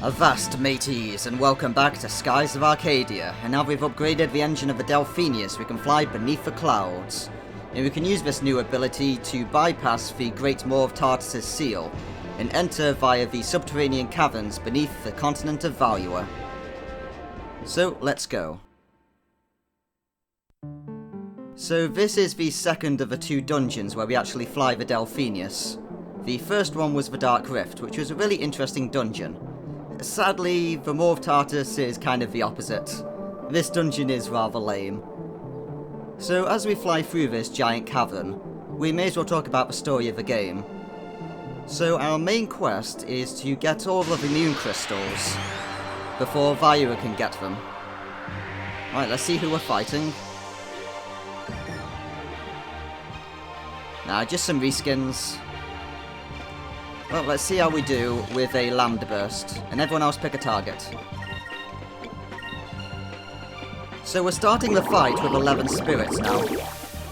Avast mateys, and welcome back to Skies of Arcadia, and now we've upgraded the engine of the Delphinius, we can fly beneath the clouds. And we can use this new ability to bypass the Great Maw of Tartas' seal, and enter via the subterranean caverns beneath the continent of Valua. So, let's go. So this is the second of the two dungeons where we actually fly the Delphinius. The first one was the Dark Rift, which was a really interesting dungeon. Sadly, the Maw of Tartas is kind of the opposite. This dungeon is rather lame. So as we fly through this giant cavern, we may as well talk about the story of the game. So our main quest is to get all of the immune crystals before Valua can get them. Alright, let's see who we're fighting. Nah, just some reskins. Well, let's see how we do with a Lambda Burst, and everyone else pick a target. So we're starting the fight with 11 spirits now.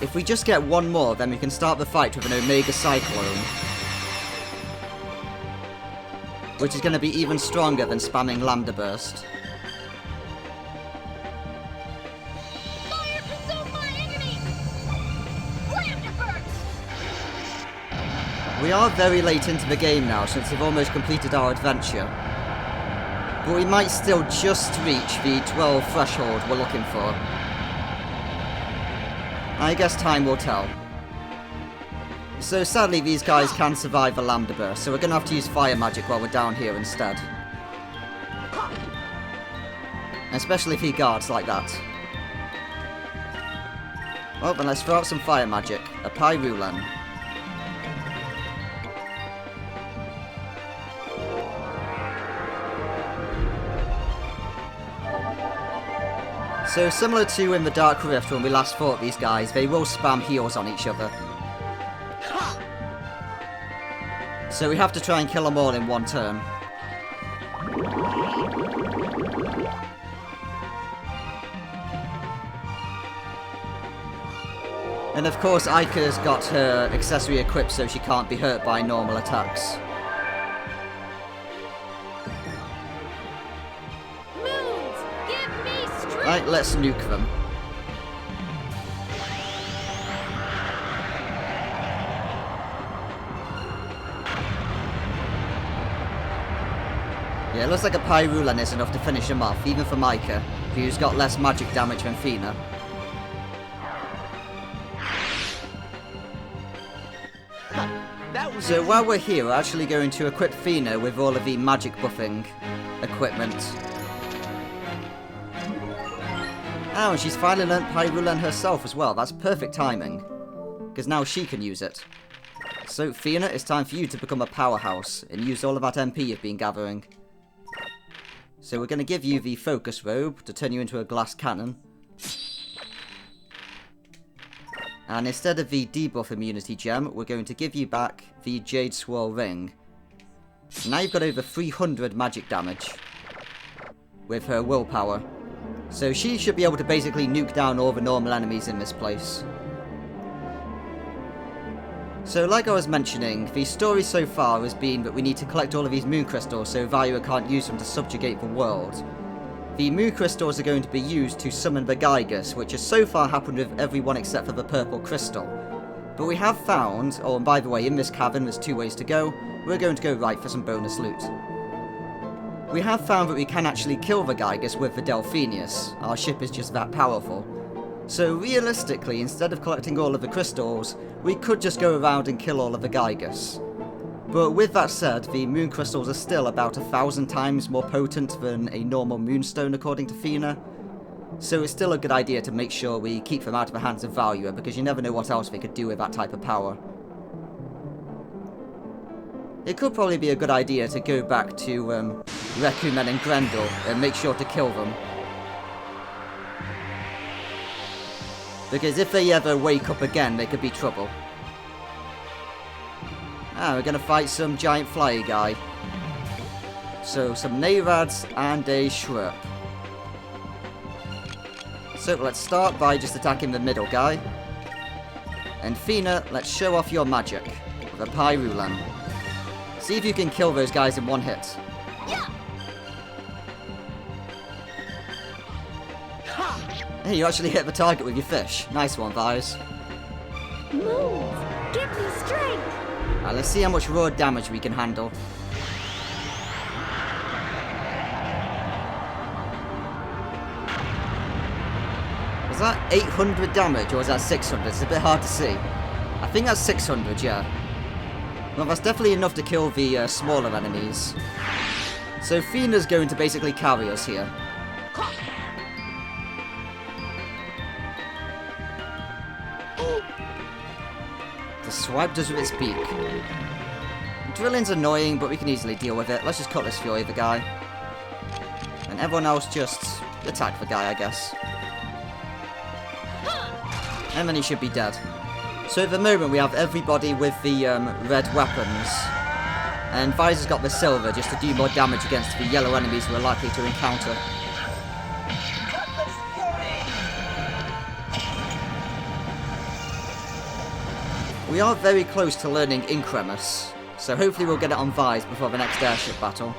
If we just get one more, then we can start the fight with an Omega Cyclone, which is going to be even stronger than spamming Lambda Burst. We are very late into the game now, since we've almost completed our adventure. But we might still just reach the 12 threshold we're looking for. I guess time will tell. So sadly these guys can survive a Lambda Burst, so we're going to have to use fire magic while we're down here instead. Especially if he guards like that. Well then let's throw out some fire magic. A Pyrulan. So similar to in the Dark Rift when we last fought these guys, they will spam heals on each other. So we have to try and kill them all in one turn. And of course Ika's got her accessory equipped so she can't be hurt by normal attacks. Right, let's nuke them. Yeah, it looks like a Pyrulan is enough to finish him off, even for Micah, who's got less magic damage than Fina. So while we're here, we're actually going to equip Fina with all of the magic buffing equipment. Oh, and she's finally learnt Pyrulan herself as well. That's perfect timing, because now she can use it. So, Fina, it's time for you to become a powerhouse and use all of that MP you've been gathering. So we're going to give you the Focus Robe to turn you into a glass cannon. And instead of the Debuff Immunity Gem, we're going to give you back the Jade Swirl Ring. Now you've got over 300 magic damage with her willpower. So she should be able to basically nuke down all the normal enemies in this place. So like I was mentioning, the story so far has been that we need to collect all of these moon crystals so Valua can't use them to subjugate the world. The moon crystals are going to be used to summon the Gigas, which has so far happened with everyone except for the purple crystal. But we have found, oh and by the way, in this cavern there's two ways to go, we're going to go right for some bonus loot. We have found that we can actually kill the Gigas with the Delphinius. Our ship is just that powerful. So realistically, instead of collecting all of the crystals, we could just go around and kill all of the Gigas. But with that said, the moon crystals are still about 1,000 times more potent than a normal moonstone according to Fina. So it's still a good idea to make sure we keep them out of the hands of Valua, because you never know what else they could do with that type of power. It could probably be a good idea to go back to Rekumen and Grendel and make sure to kill them. Because if they ever wake up again, they could be trouble. Ah, we're going to fight some giant flyer guy. So, some Nayrads and a Shrup. So, let's start by just attacking the middle guy. And Fina, let's show off your magic with a Pyrulan. See if you can kill those guys in one hit. Yeah. Hey, you actually hit the target with your fish. Nice one, Vise. Move! Give me strength! Alright, let's see how much raw damage we can handle. Was that 800 damage or was that 600? It's a bit hard to see. I think that's 600, yeah. Well, that's definitely enough to kill the smaller enemies. So Fina's going to basically carry us here. The swipe does with its beak. Drilling's annoying, but we can easily deal with it. Let's just Cutlass Fury the guy. And everyone else just attack the guy, I guess. And then he should be dead. So at the moment we have everybody with the red weapons. And Visor's got the silver just to do more damage against the yellow enemies we're likely to encounter. We are very close to learning Incremus, so hopefully we'll get it on Vise before the next airship battle.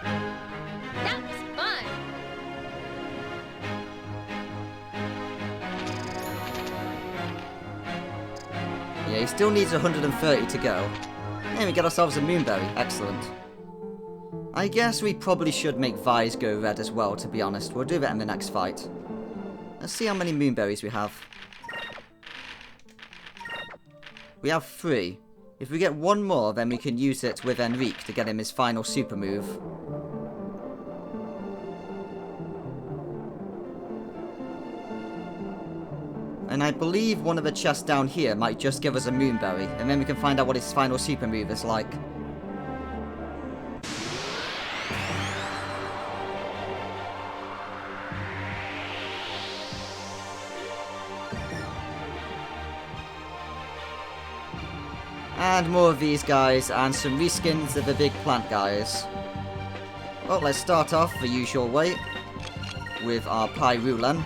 That was fun! Yeah, he still needs 130 to go. And we get ourselves a Moonberry. Excellent. I guess we probably should make Vise go red as well, to be honest. We'll do that in the next fight. Let's see how many Moonberries we have. We have 3. If we get one more, then we can use it with Enrique to get him his final super move. And I believe one of the chests down here might just give us a Moonberry, and then we can find out what his final super move is like. And more of these guys, and some reskins of the big plant guys. Well, let's start off the usual way, with our Pyrulan.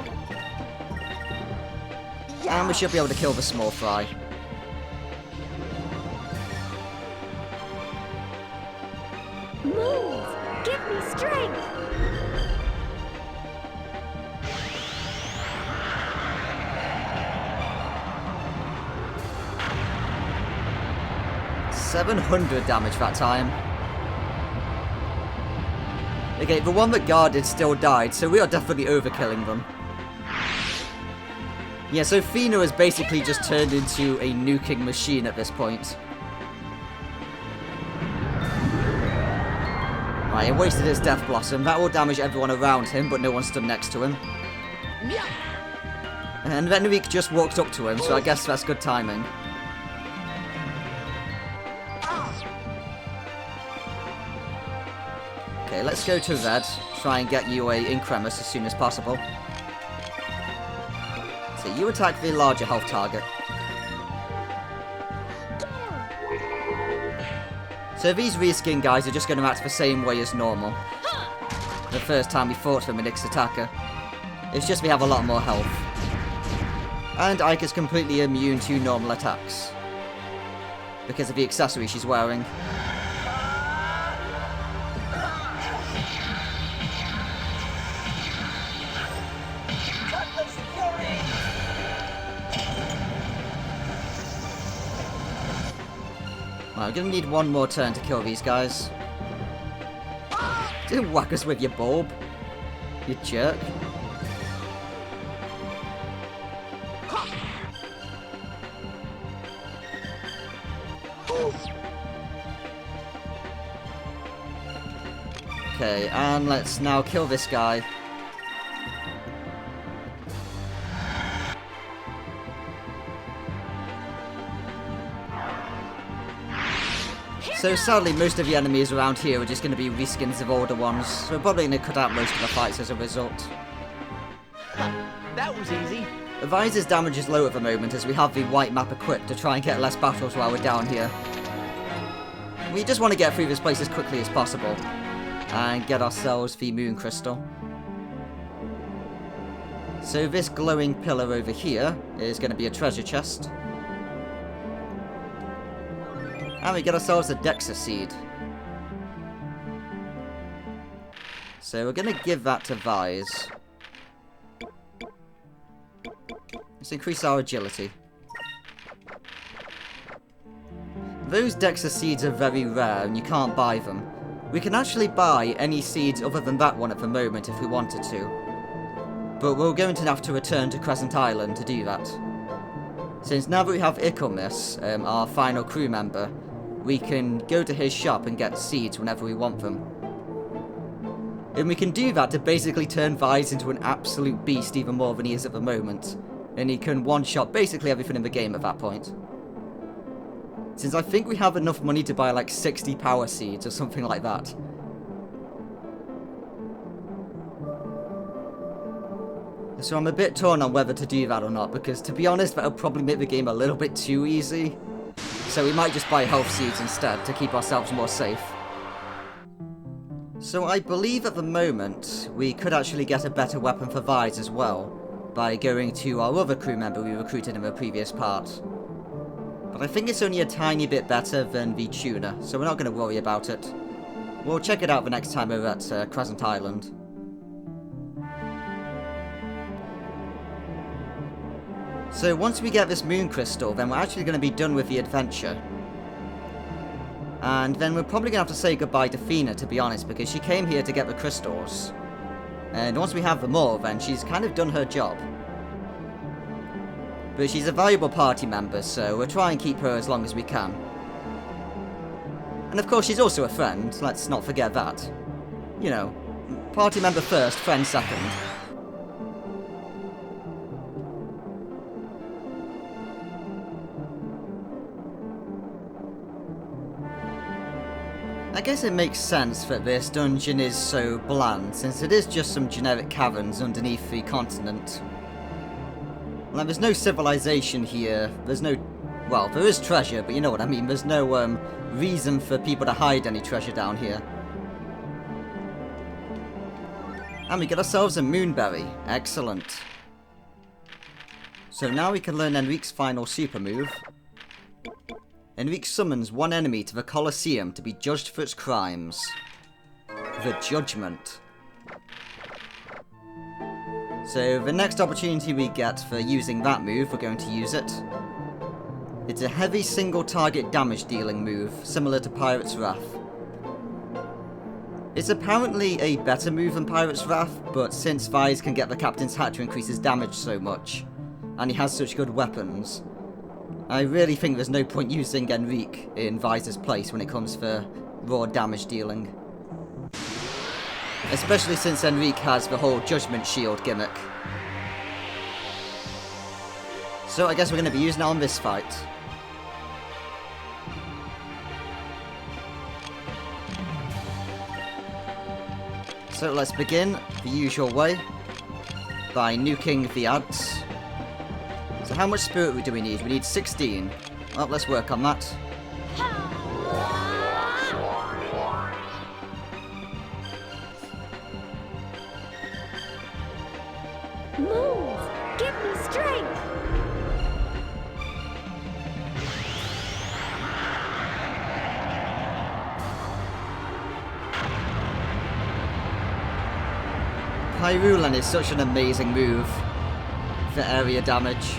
And we should be able to kill the small fry. Move! Give me strength! $700 damage that time. Okay, the one that guarded still died, so we are definitely overkilling them. Yeah, so Fina has basically just turned into a nuking machine at this point. Right, he wasted his Death Blossom. That will damage everyone around him, but no one stood next to him. And then Enrique just walked up to him, so I guess that's good timing. Okay, let's go to red. Try and get you a Incremus as soon as possible. So you attack the larger health target. So these reskin guys are just going to act the same way as normal. The first time we fought them in Ixtaka. It's just we have a lot more health. And Ike is completely immune to normal attacks. Because of the accessory she's wearing. Well, we're gonna need one more turn to kill these guys. Don't whack us with your bulb, you jerk. Okay, and let's now kill this guy. So sadly, most of the enemies around here are just going to be reskins of older ones, so we're probably going to cut out most of the fights as a result. That was easy. Visor's damage is low at the moment as we have the white map equipped to try and get less battles while we're down here. We just want to get through this place as quickly as possible and get ourselves the moon crystal. So this glowing pillar over here is going to be a treasure chest. And we get ourselves a Dexa seed. So we're going to give that to Vise. Let's increase our agility. Those Dexa seeds are very rare and you can't buy them. We can actually buy any seeds other than that one at the moment if we wanted to. But we're going to have to return to Crescent Island to do that. Since now that we have Ikomis, our final crew member, we can go to his shop and get seeds whenever we want them. And we can do that to basically turn Vise into an absolute beast even more than he is at the moment. And he can one-shot basically everything in the game at that point. Since I think we have enough money to buy like 60 power seeds or something like that. So I'm a bit torn on whether to do that or not, because to be honest, that'll probably make the game a little bit too easy. So we might just buy health seeds instead to keep ourselves more safe. So I believe at the moment, we could actually get a better weapon for Vise as well, by going to our other crew member we recruited in the previous part. But I think it's only a tiny bit better than the tuner, so we're not going to worry about it. We'll check it out the next time we're at Crescent Island. So once we get this moon crystal, then we're actually going to be done with the adventure. And then we're probably going to have to say goodbye to Fina, to be honest, because she came here to get the crystals. And once we have them all, then she's kind of done her job. But she's a valuable party member, so we'll try and keep her as long as we can. And of course, she's also a friend, let's not forget that. You know, party member first, friend second. I guess it makes sense that this dungeon is so bland, since it is just some generic caverns underneath the continent. Like, there's no civilization here, there's no... well, there is treasure, but you know what I mean, there's no, reason for people to hide any treasure down here. And we get ourselves a Moonberry. Excellent. So now we can learn Enrique's final super move. Enrique summons one enemy to the Colosseum to be judged for its crimes. The Judgment. So the next opportunity we get for using that move, we're going to use it. It's a heavy single target damage dealing move, similar to Pirate's Wrath. It's apparently a better move than Pirate's Wrath, but since Vise can get the Captain's Hat to increase his damage so much, and he has such good weapons, I really think there's no point using Enrique in Vise's place when it comes for raw damage dealing. Especially since Enrique has the whole Judgment Shield gimmick. So I guess we're going to be using it on this fight. So let's begin the usual way, by nuking the ads. So how much spirit do we need? We need 16. Well, let's work on that. Move! Give me strength! Pyrulan is such an amazing move for area damage.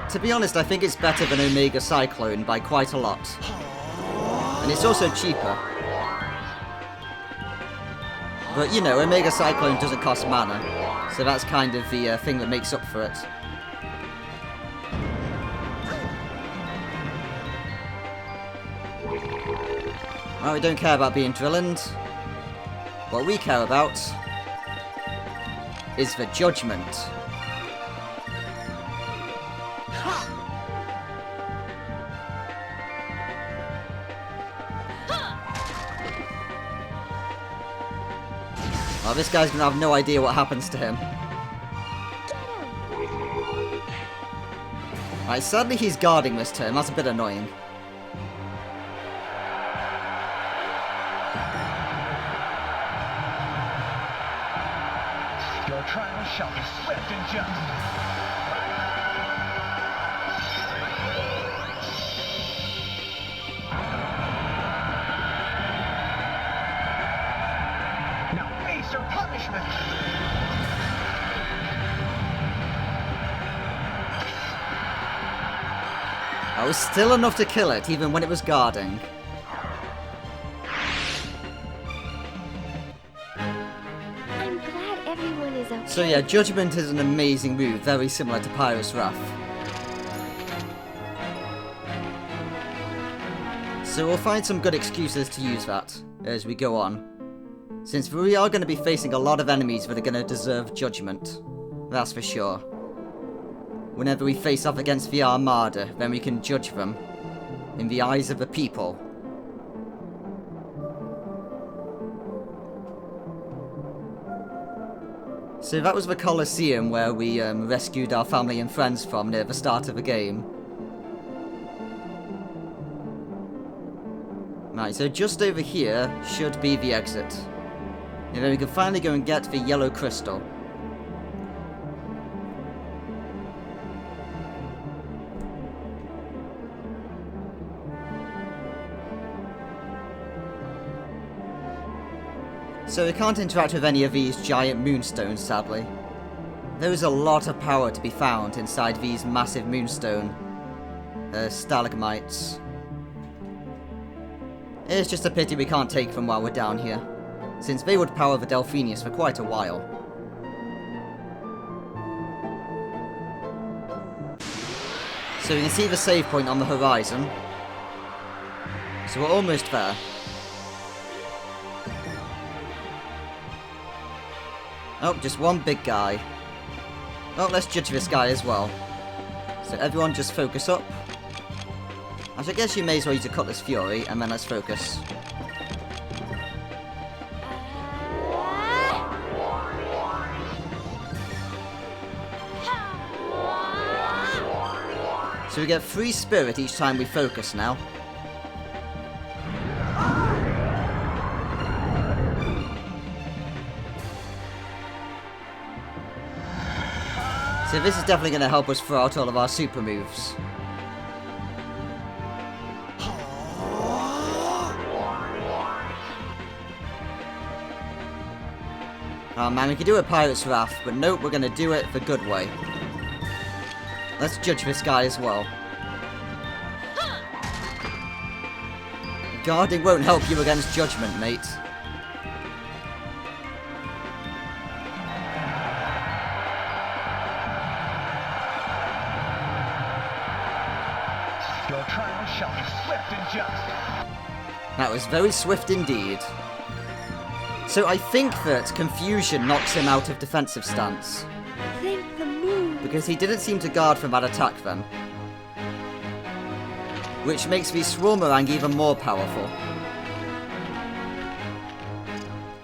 To be honest, I think it's better than Omega Cyclone by quite a lot. And it's also cheaper. But you know, Omega Cyclone doesn't cost mana, so that's kind of the thing that makes up for it. Well, we don't care about being Drillined. What we care about is the Judgment. Well, this guy's gonna have no idea what happens to him. Right, sadly he's guarding this turn, that's a bit annoying. Your trial shall be swift and just. Now face your punishment! That was still enough to kill it, even when it was guarding. I'm glad everyone is okay. So yeah, Judgment is an amazing move, very similar to Pyrus Wrath. So we'll find some good excuses to use that as we go on. Since we are going to be facing a lot of enemies that are going to deserve judgment. That's for sure. Whenever we face off against the Armada, then we can judge them in the eyes of the people. So that was the Colosseum where we rescued our family and friends from near the start of the game. Right, so just over here should be the exit. And then we can finally go and get the yellow crystal. So we can't interact with any of these giant moonstones, sadly. There is a lot of power to be found inside these massive moonstone stalagmites. It's just a pity we can't take them while we're down here, since they would power the Delphinius for quite a while. So you can see the save point on the horizon. So we're almost there. Oh, just one big guy. Oh, let's judge this guy as well. So everyone just focus up. I guess you may as well use a Cutlass Fury, and then let's focus. So we get 3 spirit each time we focus now. So this is definitely going to help us throw out all of our super moves. Oh man, we could do a Pirate's Wrath, but nope, we're going to do it the good way. Let's judge this guy as well. Guarding won't help you against judgment, mate. Your trial shall be swift and just. That was very swift indeed. So I think that Confusion knocks him out of defensive stance. Thank the moon. Because he didn't seem to guard from that attack then. Which makes the Swarmerang even more powerful.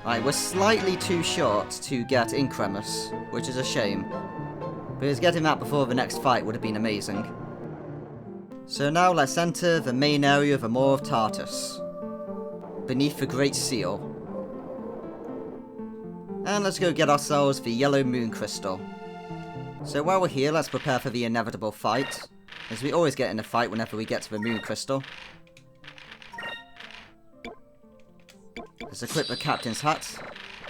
Right, we're slightly too short to get Incremus, which is a shame. Because getting that before the next fight would have been amazing. So now let's enter the main area of the Maw of Tartas. Beneath the Great Seal. And let's go get ourselves the yellow moon crystal. So while we're here, let's prepare for the inevitable fight, as we always get in a fight whenever we get to the moon crystal. Let's equip the captain's hat,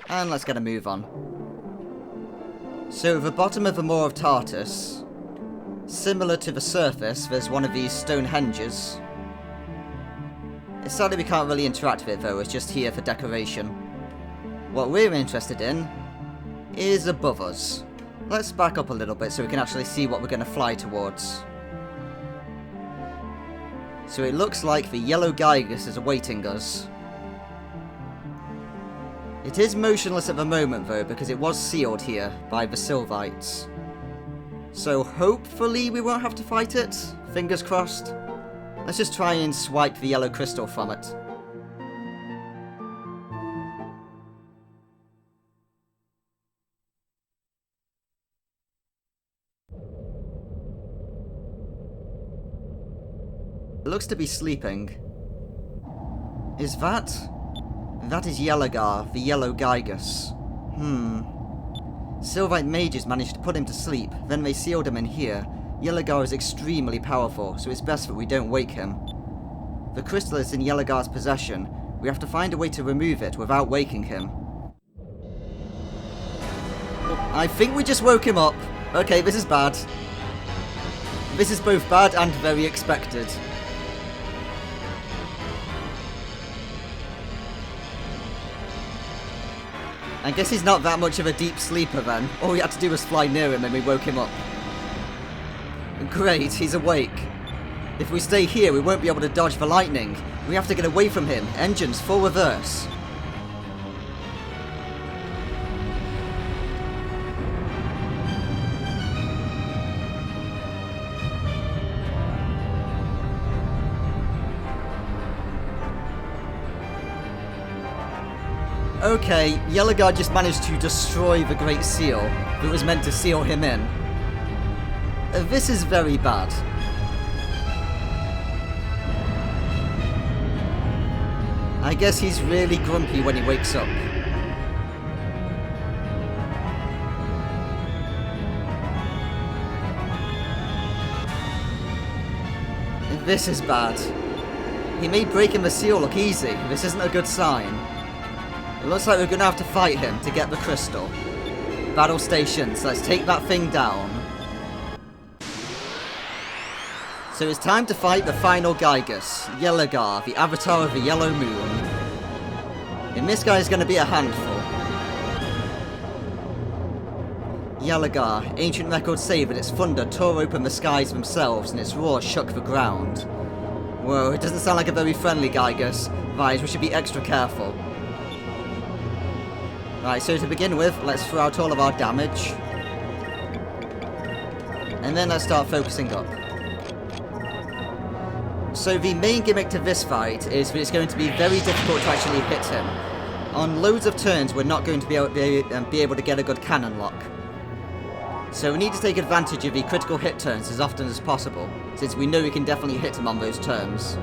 and let's get a move on. So the bottom of the Maw of Tartas, similar to the surface, there's one of these stone henges. Sadly we can't really interact with it though, it's just here for decoration. What we're interested in is above us. Let's back up a little bit so we can actually see what we're going to fly towards. So it looks like the Yellow Gigas is awaiting us. It is motionless at the moment though, because it was sealed here by the Sylvites. So hopefully we won't have to fight it. Fingers crossed. Let's just try and swipe the yellow crystal from it. It looks to be sleeping. Is that? That is Yeligar, the Yellow Gigas. Sylvite mages managed to put him to sleep, then they sealed him in here. Yeligar is extremely powerful, so it's best that we don't wake him. The crystal is in Yeligar's possession. We have to find a way to remove it without waking him. I think we just woke him up. Okay, this is bad. this is both bad and very expected. I guess he's not that much of a deep sleeper then. All we had to do was fly near him and we woke him up. Great, he's awake. If we stay here, we won't be able to dodge the lightning. We have to get away from him. Engines, full reverse. Okay, Yeligar just managed to destroy the Great Seal that was meant to seal him in. This is very bad. I guess he's really grumpy when he wakes up. This is bad. He made breaking the seal look easy. This isn't a good sign. It looks like we're going to have to fight him to get the crystal. Battle stations, let's take that thing down. So it's time to fight the final Gigas, Yeligar, the avatar of the Yellow Moon. And this guy is going to be a handful. Yeligar, ancient records say that its thunder tore open the skies themselves and its roar shook the ground. Whoa, it doesn't sound like a very friendly Gigas. Guys, we should be extra careful. Right, so to begin with, let's throw out all of our damage. And then let's start focusing up. So the main gimmick to this fight is that it's going to be very difficult to actually hit him. On loads of turns, we're not going to be able to get a good cannon lock. So we need to take advantage of the critical hit turns as often as possible, since we know we can definitely hit him on those turns.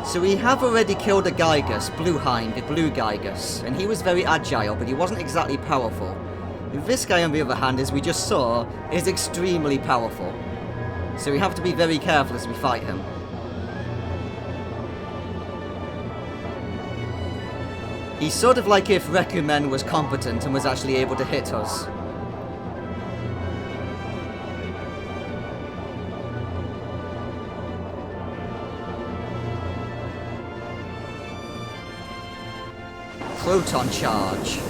So we have already killed a Gigas, Bluehind, the Blue Gigas, and he was very agile, but he wasn't exactly powerful. This guy, on the other hand, as we just saw, is extremely powerful. So we have to be very careful as we fight him. He's sort of like if Rekumen was competent and was actually able to hit us. Proton charge.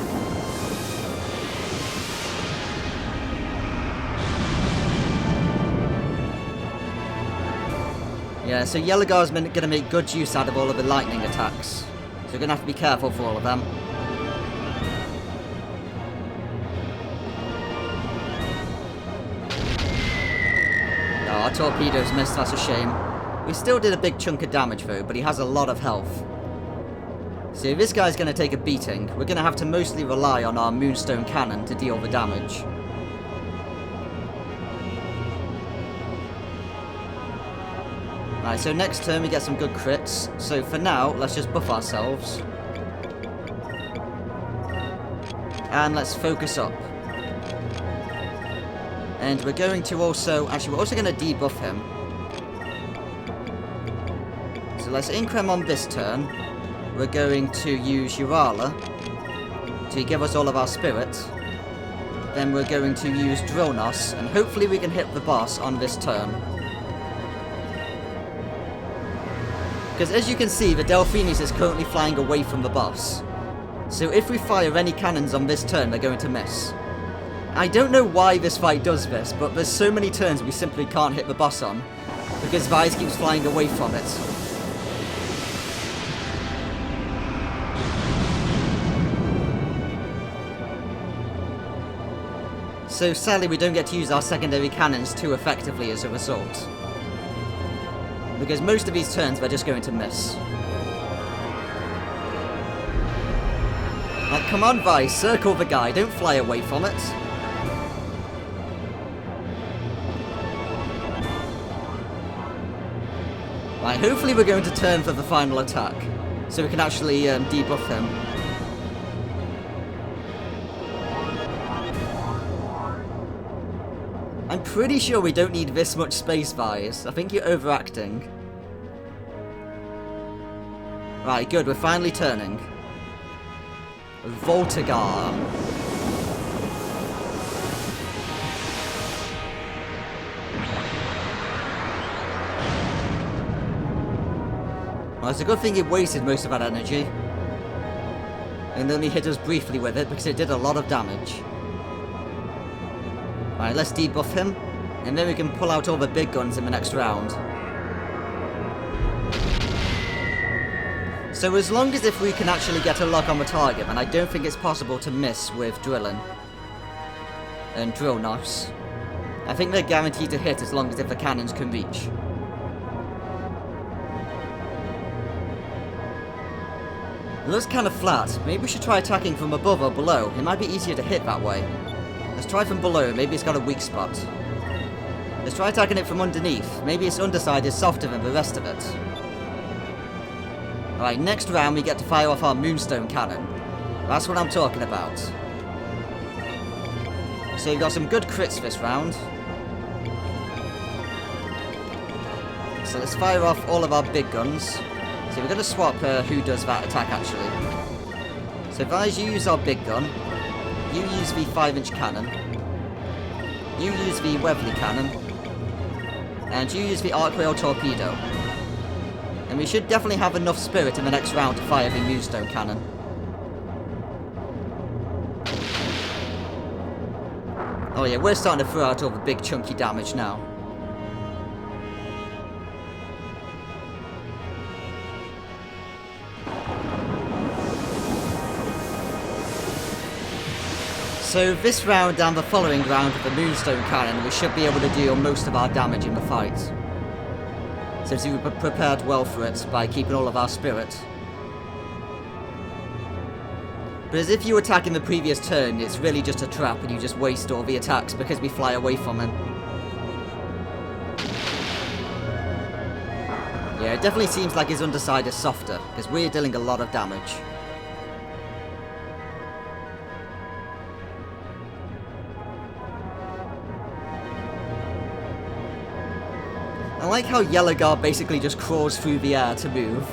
Yeah, so Yeligar's going to make good use out of all of the lightning attacks. So we're going to have to be careful for all of them. Oh, our torpedoes missed, that's a shame. We still did a big chunk of damage though, but he has a lot of health. So if this guy's going to take a beating, we're going to have to mostly rely on our Moonstone Cannon to deal the damage. Right, so next turn we get some good crits. So for now, let's just buff ourselves. And let's focus up. And we're going to also... Actually, we're also going to debuff him. So let's increm on this turn. We're going to use Urala to give us all of our spirit. Then we're going to use Dronos, and hopefully we can hit the boss on this turn. Because as you can see, the Delphinis is currently flying away from the boss. So if we fire any cannons on this turn, they're going to miss. I don't know why this fight does this, but there's so many turns we simply can't hit the boss on, because Vise keeps flying away from it. So sadly we don't get to use our secondary cannons too effectively as a result. Because most of these turns we're just going to miss. Like, come on Vice, circle the guy, don't fly away from it. Right, hopefully we're going to turn for the final attack, so we can actually debuff him. I'm pretty sure we don't need this much space, Vise. I think you're overacting. Right, good, we're finally turning. Voltegar. Well, it's a good thing it wasted most of that energy. And only hit us briefly with it because it did a lot of damage. Alright, let's debuff him. And then we can pull out all the big guns in the next round. So as long as if we can actually get a lock on the target, then I don't think it's possible to miss with drilling. And drill knives. I think they're guaranteed to hit as long as if the cannons can reach. It looks kind of flat. Maybe we should try attacking from above or below. It might be easier to hit that way. Let's try from below. Maybe it's got a weak spot. Let's try attacking it from underneath. Maybe its underside is softer than the rest of it. Alright, next round we get to fire off our moonstone cannon. That's what I'm talking about. So we've got some good crits this round. So let's fire off all of our big guns. So we're going to swap who does that attack actually. So Vise, you use our big gun. You use the 5-inch cannon. You use the Weatherly cannon. And you use the arc rail torpedo. And we should definitely have enough spirit in the next round to fire the moonstone cannon. Oh yeah, we're starting to throw out all the big chunky damage now. So this round and the following round with the moonstone cannon, we should be able to deal most of our damage in the fight. Since we prepared well for it by keeping all of our spirit. But as if you attack in the previous turn, it's really just a trap and you just waste all the attacks because we fly away from him. Yeah, it definitely seems like his underside is softer, because we're dealing a lot of damage. I like how Yeligar basically just crawls through the air to move.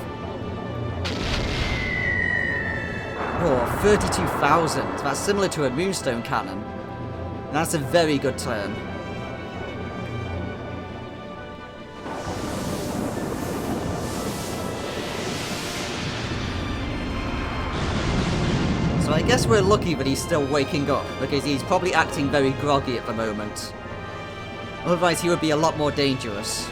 Oh, 32,000. That's similar to a moonstone cannon. That's a very good turn. So I guess we're lucky that he's still waking up, because he's probably acting very groggy at the moment. Otherwise he would be a lot more dangerous.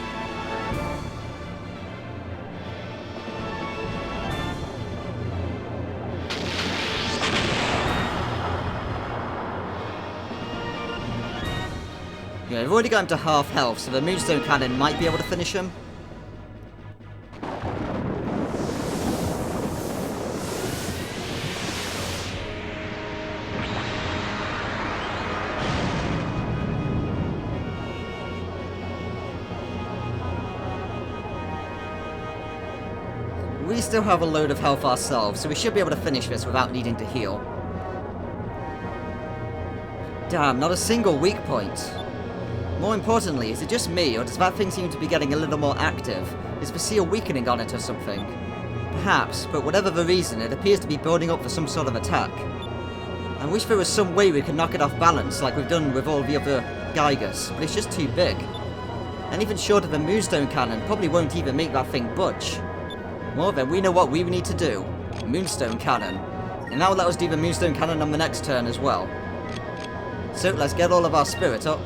Yeah, we've already got him to half health, so the moonstone cannon might be able to finish him. We still have a load of health ourselves, so we should be able to finish this without needing to heal. Damn, not a single weak point. More importantly, is it just me, or does that thing seem to be getting a little more active? Is the seal weakening on it or something? Perhaps, but whatever the reason, it appears to be building up for some sort of attack. I wish there was some way we could knock it off balance, like we've done with all the other Gigas, but it's just too big. And even short of a moonstone cannon, probably won't even make that thing budge. Well then, we know what we need to do. Moonstone cannon. And that will let us do the moonstone cannon on the next turn as well. So, let's get all of our spirit up.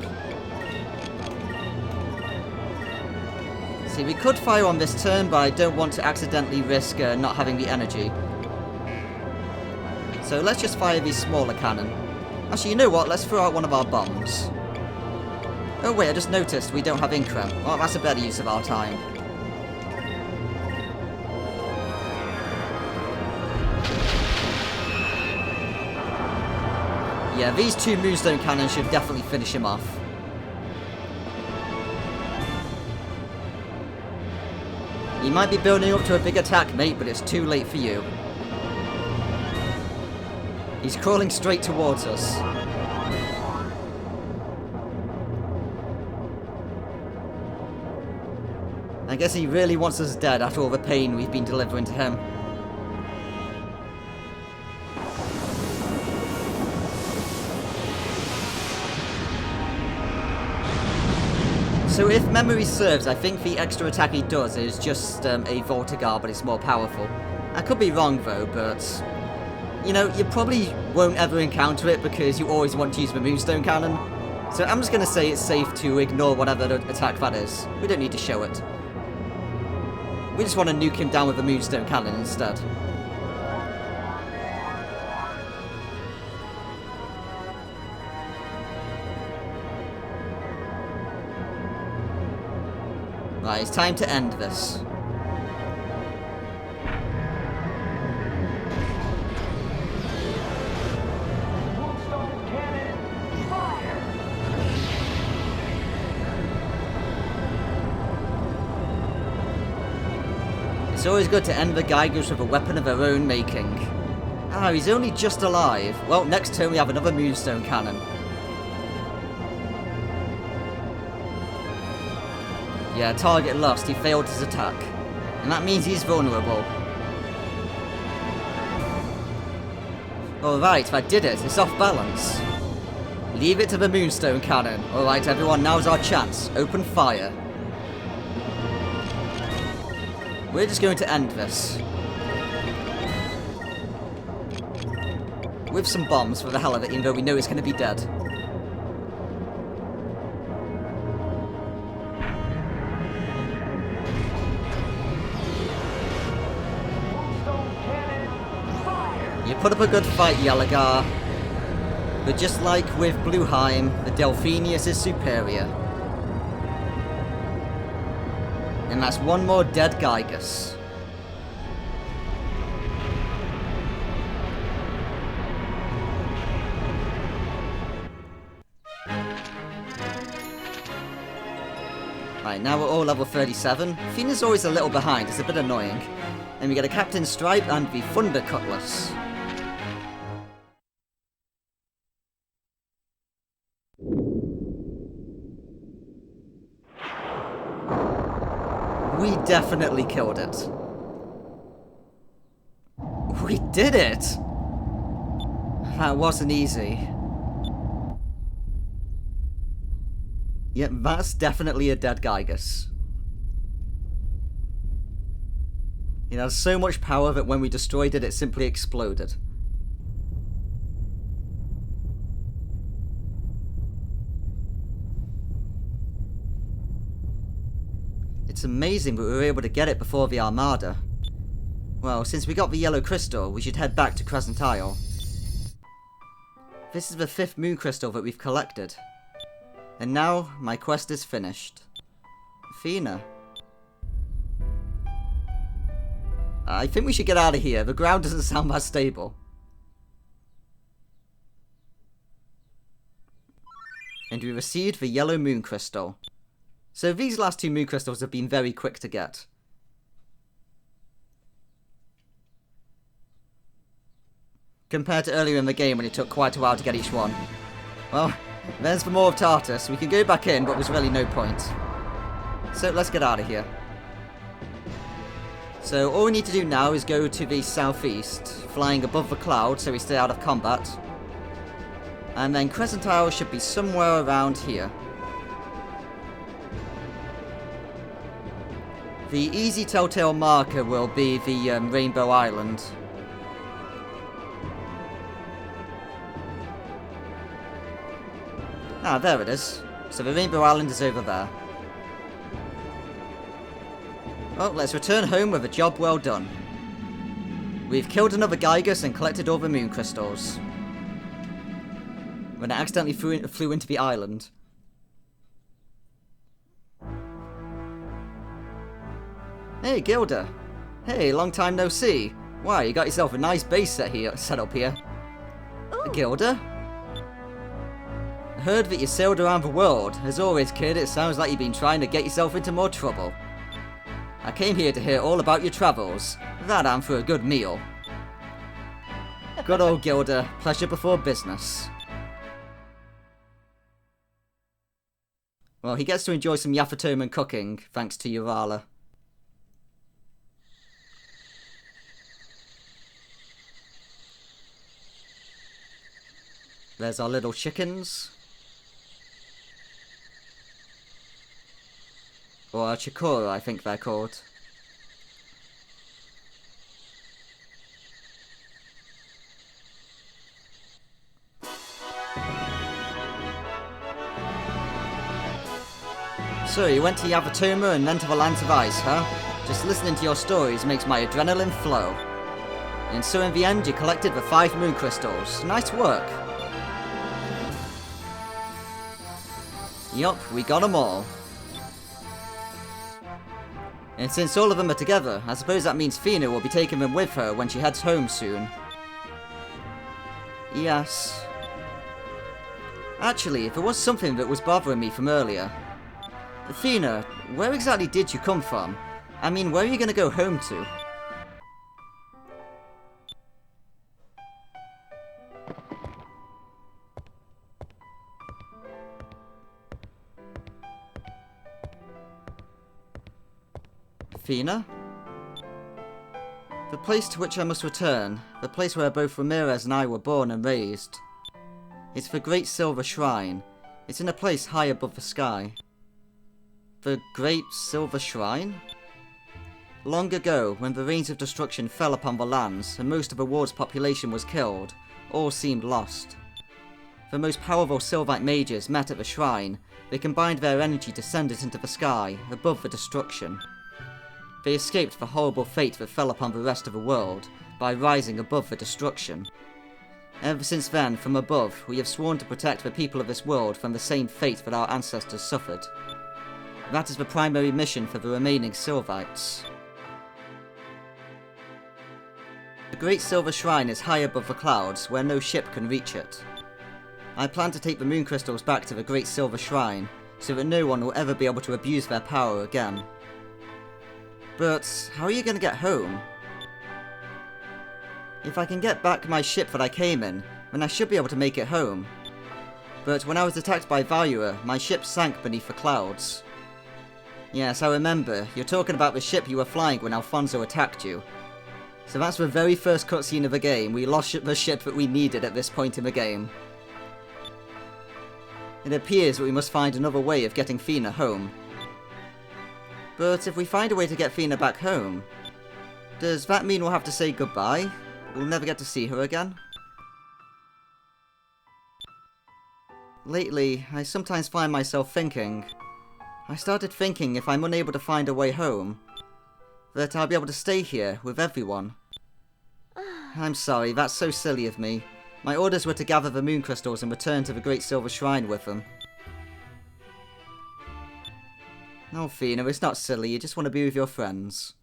See, we could fire on this turn, but I don't want to accidentally risk not having the energy. So let's just fire the smaller cannon. Actually, you know what? Let's throw out one of our bombs. Oh wait, I just noticed we don't have Increm. Well, that's a better use of our time. Yeah, these two moonstone cannons should definitely finish him off. You might be building up to a big attack, mate, but it's too late for you. He's crawling straight towards us. I guess he really wants us dead after all the pain we've been delivering to him. So if memory serves, I think the extra attack he does is just a Voltigar, but it's more powerful. I could be wrong though, but you know, you probably won't ever encounter it because you always want to use the Moonstone Cannon. So I'm just going to say it's safe to ignore whatever attack that is. We don't need to show it. We just want to nuke him down with the Moonstone Cannon instead. Right, it's time to end this. It's always good to end the Gigas with a weapon of their own making. Ah, he's only just alive. Well, next turn we have another Moonstone Cannon. Yeah, target lost. He failed his attack. And that means he's vulnerable. Alright, that did it. It's off balance. Leave it to the Moonstone Cannon. Alright, everyone, now's our chance. Open fire. We're just going to end this. With some bombs for the hell of it, even though we know it's going to be dead. You put up a good fight, Yeligar. But just like with Blueheim, the Delphinius is superior. And that's one more dead Gigas. Right, now we're all level 37. Fina's always a little behind, it's a bit annoying. And we get a Captain Stripe and the Thunder Cutlass. We definitely killed it. We did it! That wasn't easy. Yep, that's definitely a dead Gigas. It has so much power that when we destroyed it, it simply exploded. It's amazing that we were able to get it before the Armada. Well, since we got the yellow crystal, we should head back to Crescent Isle. This is the 5th moon crystal that we've collected. And now, my quest is finished. Fina. I think we should get out of here. The ground doesn't sound that stable. And we received the yellow moon crystal. So these last 2 moon crystals have been very quick to get. Compared to earlier in the game when it took quite a while to get each one. Well, there's the Maw of Tartas. We can go back in, but there's really no point. So let's get out of here. So all we need to do now is go to the southeast, flying above the clouds so we stay out of combat. And then Crescent Isle should be somewhere around here. The easy telltale marker will be the Rainbow Island. Ah, there it is. So the Rainbow Island is over there. Well, let's return home with a job well done. We've killed another Gigas and collected all the moon crystals. When I accidentally flew into the island. Hey, Gilda. Hey, long time no see. Wow, you got yourself a nice base set up here. Gilda? I heard that you sailed around the world. As always, kid, it sounds like you've been trying to get yourself into more trouble. I came here to hear all about your travels. That and for a good meal. Good old Gilda. Pleasure before business. Well, he gets to enjoy some Yaphatoman cooking, thanks to Urala. There's our little chickens. Or Chikora, I think they're called. So, you went to Yavatoma and then to the Lands of Ice, huh? Just listening to your stories makes my adrenaline flow. And so in the end, you collected the 5 moon crystals. Nice work. Yup, we got them all. And since all of them are together, I suppose that means Fina will be taking them with her when she heads home soon. Yes. Actually, if there was something that was bothering me from earlier... Fina, where exactly did you come from? I mean, where are you going to go home to? Fina? The place to which I must return, the place where both Ramirez and I were born and raised. It's the Great Silver Shrine. It's in a place high above the sky. The Great Silver Shrine? Long ago, when the rains of destruction fell upon the lands and most of the world's population was killed, all seemed lost. The most powerful Sylvite mages met at the shrine. They combined their energy to send it into the sky, above the destruction. They escaped the horrible fate that fell upon the rest of the world, by rising above the destruction. Ever since then, from above, we have sworn to protect the people of this world from the same fate that our ancestors suffered. That is the primary mission for the remaining Sylvites. The Great Silver Shrine is high above the clouds, where no ship can reach it. I plan to take the moon crystals back to the Great Silver Shrine, so that no one will ever be able to abuse their power again. But how are you going to get home? If I can get back my ship that I came in, then I should be able to make it home. But when I was attacked by Valua, my ship sank beneath the clouds. Yes, I remember. You're talking about the ship you were flying when Alfonso attacked you. So that's the very first cutscene of the game. We lost the ship that we needed at this point in the game. It appears that we must find another way of getting Fina home. But if we find a way to get Fina back home, does that mean we'll have to say goodbye? We'll never get to see her again? Lately, I sometimes find myself thinking... I started thinking if I'm unable to find a way home, that I'll be able to stay here with everyone. I'm sorry, that's so silly of me. My orders were to gather the moon crystals and return to the Great Silver Shrine with them. No, Fina, it's not silly, you just want to be with your friends.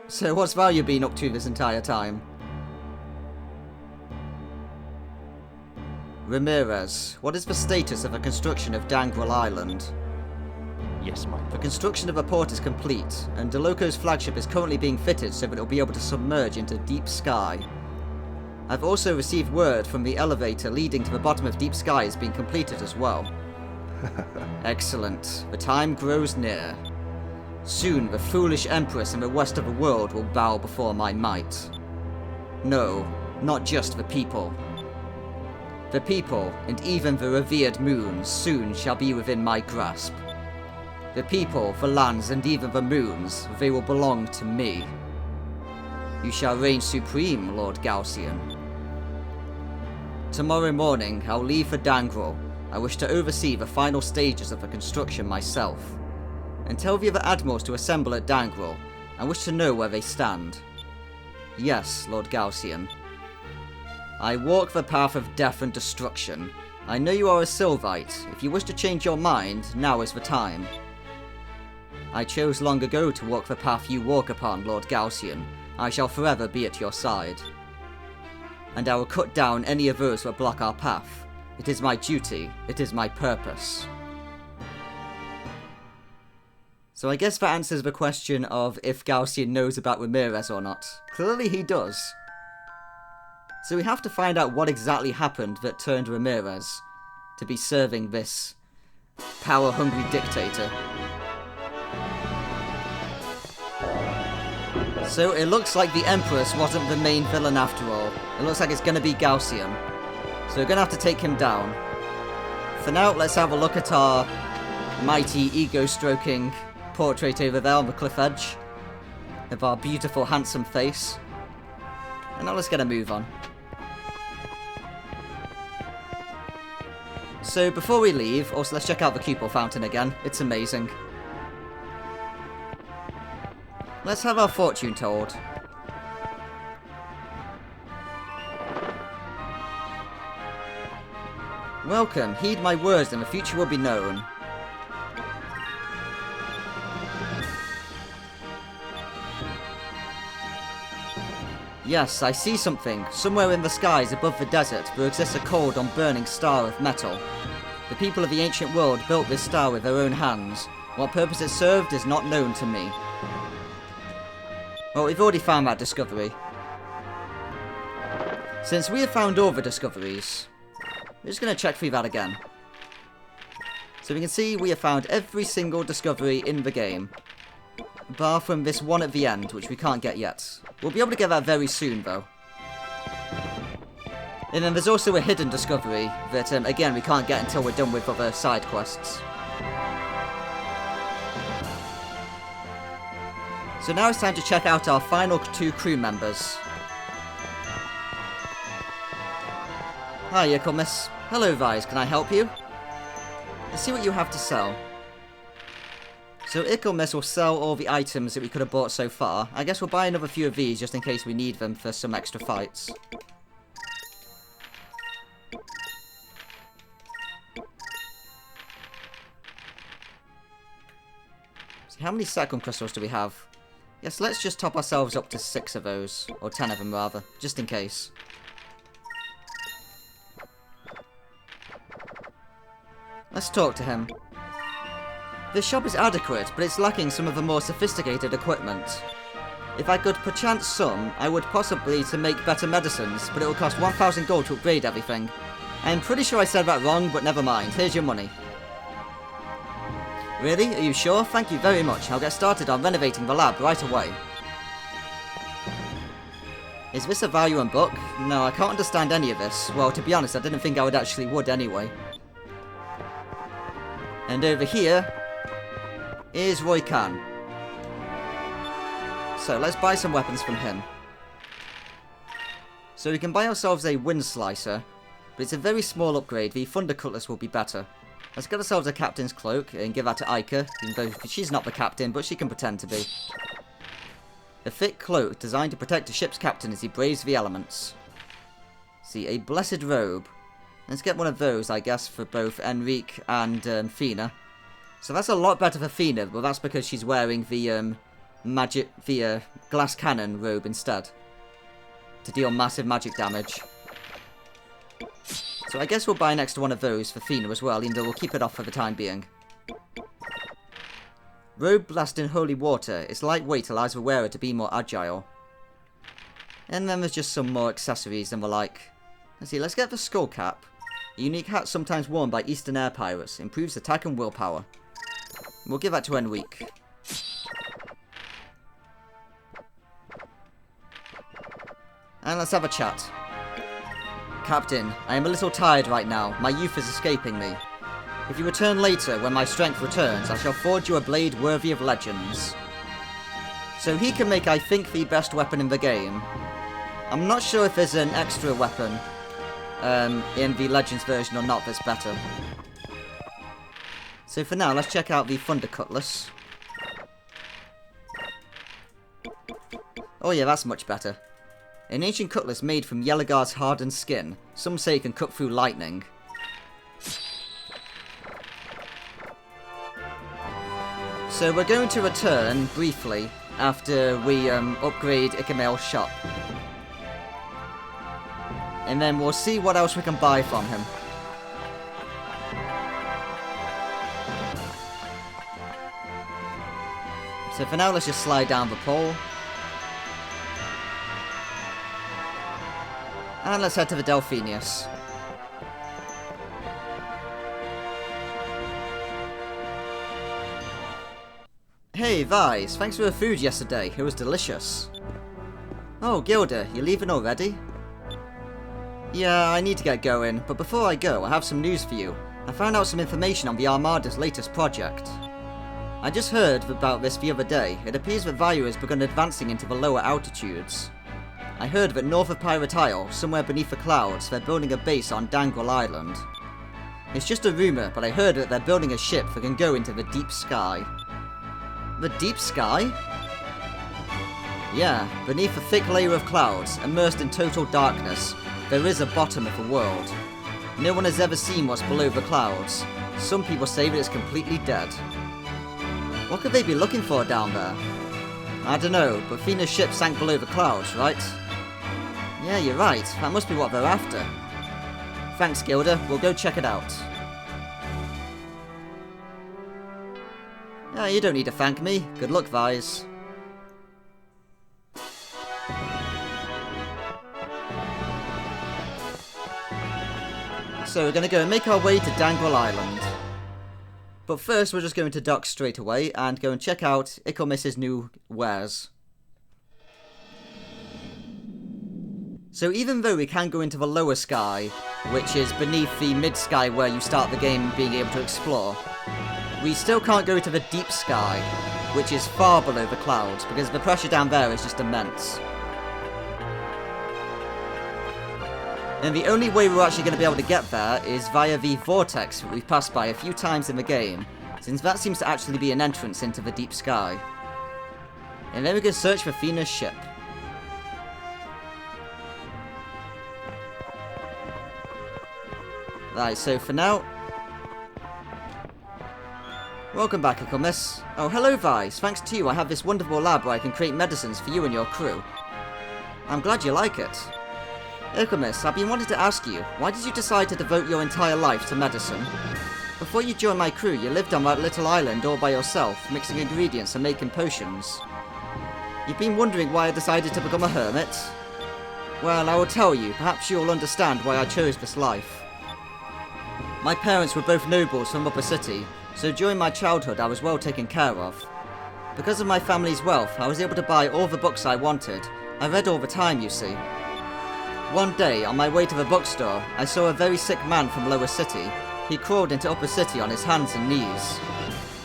So what's Valua been up to this entire time? Ramirez, what is the status of the construction of Danville Island? Yes, my lord. The construction of a port is complete, and DeLoco's flagship is currently being fitted so that it will be able to submerge into deep sky. I've also received word from the elevator leading to the bottom of deep sky is being completed as well. Excellent. The time grows near. Soon the foolish empress in the west of the world will bow before my might. No, not just the people. The people, and even the revered moons, soon shall be within my grasp. The people, the lands, and even the moons, they will belong to me. You shall reign supreme, Lord Gaussian. Tomorrow morning, I'll leave for Danville. I wish to oversee the final stages of the construction myself. And tell the other admirals to assemble at Danville. I wish to know where they stand. Yes, Lord Gaussian. I walk the path of death and destruction. I know you are a Sylvite. If you wish to change your mind, now is the time. I chose long ago to walk the path you walk upon, Lord Gaussian. I shall forever be at your side. And I will cut down any of those that block our path. It is my duty. It is my purpose. So I guess that answers the question of if Gaussian knows about Ramirez or not. Clearly he does. So we have to find out what exactly happened that turned Ramirez to be serving this power-hungry dictator. So it looks like the Empress wasn't the main villain after all. It looks like it's going to be Gaussian. So we're going to have to take him down. For now, let's have a look at our mighty ego-stroking portrait over there on the cliff edge of our beautiful, handsome face. And now let's get a move on. So before we leave, also let's check out the Cupel Fountain again. It's amazing. Let's have our fortune told. Welcome, heed my words and the future will be known. Yes, I see something. Somewhere in the skies above the desert there exists a cold, unburning star of metal. The people of the ancient world built this star with their own hands. What purpose it served is not known to me. Well, we've already found that discovery. Since we have found all the discoveries, we're just going to check through that again. So we can see we have found every single discovery in the game. Bar from this one at the end, which we can't get yet. We'll be able to get that very soon, though. And then there's also a hidden discovery that, again, we can't get until we're done with other side quests. So now it's time to check out our final 2 crew members. Hi, Miss. Hello, Vise. Can I help you? Let's see what you have to sell. So Icklemus will sell all the items that we could have bought so far. I guess we'll buy another few of these just in case we need them for some extra fights. So how many Sacrum crystals do we have? Yes, let's just top ourselves up to 6 of those. Or 10 of them rather, just in case. Let's talk to him. This shop is adequate, but it's lacking some of the more sophisticated equipment. If I could perchance some, I would possibly to make better medicines, but it will cost 1,000 gold to upgrade everything. I'm pretty sure I said that wrong, but never mind. Here's your money. Really? Are you sure? Thank you very much. I'll get started on renovating the lab right away. Is this a Valua book? No, I can't understand any of this. Well, to be honest, I didn't think I would anyway. And over here is Roy Khan. So let's buy some weapons from him. So we can buy ourselves a Wind Slicer, but it's a very small upgrade. The Thunder Cutlass will be better. Let's get ourselves a Captain's Cloak and give that to Ica, even though she's not the captain, but she can pretend to be. A thick cloak designed to protect a ship's captain as he braves the elements. See, a Blessed Robe. Let's get one of those, I guess, for both Enrique and Fina. So that's a lot better for Fina, but that's because she's wearing the glass cannon robe instead. To deal massive magic damage. So I guess we'll buy an extra one of those for Fina as well, even though we'll keep it off for the time being. Robe blast in holy water. Its lightweight allows the wearer to be more agile. And then there's just some more accessories and the like. Let's see, let's get the skull cap. A unique hat sometimes worn by Eastern air pirates. Improves attack and willpower. We'll give that to Enrique. And let's have a chat. Captain, I am a little tired right now. My youth is escaping me. If you return later, when my strength returns, I shall forge you a blade worthy of legends. So he can make, I think, the best weapon in the game. I'm not sure if there's an extra weapon in the Legends version or not that's better. So for now, let's check out the Thunder Cutlass. Oh yeah, that's much better. An ancient cutlass made from Yeligar's hardened skin. Some say it can cut through lightning. So we're going to return briefly after we upgrade Ikamel's shop. And then we'll see what else we can buy from him. So for now, let's just slide down the pole. And let's head to the Delphinius. Hey, Vise, thanks for the food yesterday. It was delicious. Oh, Gilda, you leaving already? Yeah, I need to get going, but before I go, I have some news for you. I found out some information on the Armada's latest project. I just heard about this the other day. It appears that Valua has begun advancing into the lower altitudes. I heard that north of Pirate Isle, somewhere beneath the clouds, they're building a base on Danville Island. It's just a rumour, but I heard that they're building a ship that can go into the deep sky. The deep sky? Yeah, beneath a thick layer of clouds, immersed in total darkness, there is a bottom of the world. No one has ever seen what's below the clouds. Some people say that it's completely dead. What could they be looking for down there? I don't know, but Thena's ship sank below the clouds, right? Yeah, you're right. That must be what they're after. Thanks, Gilda. We'll go check it out. Yeah, you don't need to thank me. Good luck, Vise. So we're going to go and make our way to Danville Island. But first, we're just going to dock straight away and go and check out Ickelmiss's new wares. So even though we can go into the lower sky, which is beneath the mid-sky where you start the game being able to explore, we still can't go to the deep sky, which is far below the clouds, because the pressure down there is just immense. And the only way we're actually going to be able to get there is via the Vortex that we've passed by a few times in the game, since that seems to actually be an entrance into the deep sky. And then we can search for Thena's ship. Right, so for now... Welcome back, Ickelmiss. Oh, hello, Vise. Thanks to you, I have this wonderful lab where I can create medicines for you and your crew. I'm glad you like it. Ickelmiss, I've been wanting to ask you, why did you decide to devote your entire life to medicine? Before you joined my crew, you lived on that little island all by yourself, mixing ingredients and making potions. You've been wondering why I decided to become a hermit? Well, I will tell you, perhaps you'll understand why I chose this life. My parents were both nobles from Upper City, so during my childhood I was well taken care of. Because of my family's wealth, I was able to buy all the books I wanted. I read all the time, you see. One day, on my way to the bookstore, I saw a very sick man from Lower City. He crawled into Upper City on his hands and knees.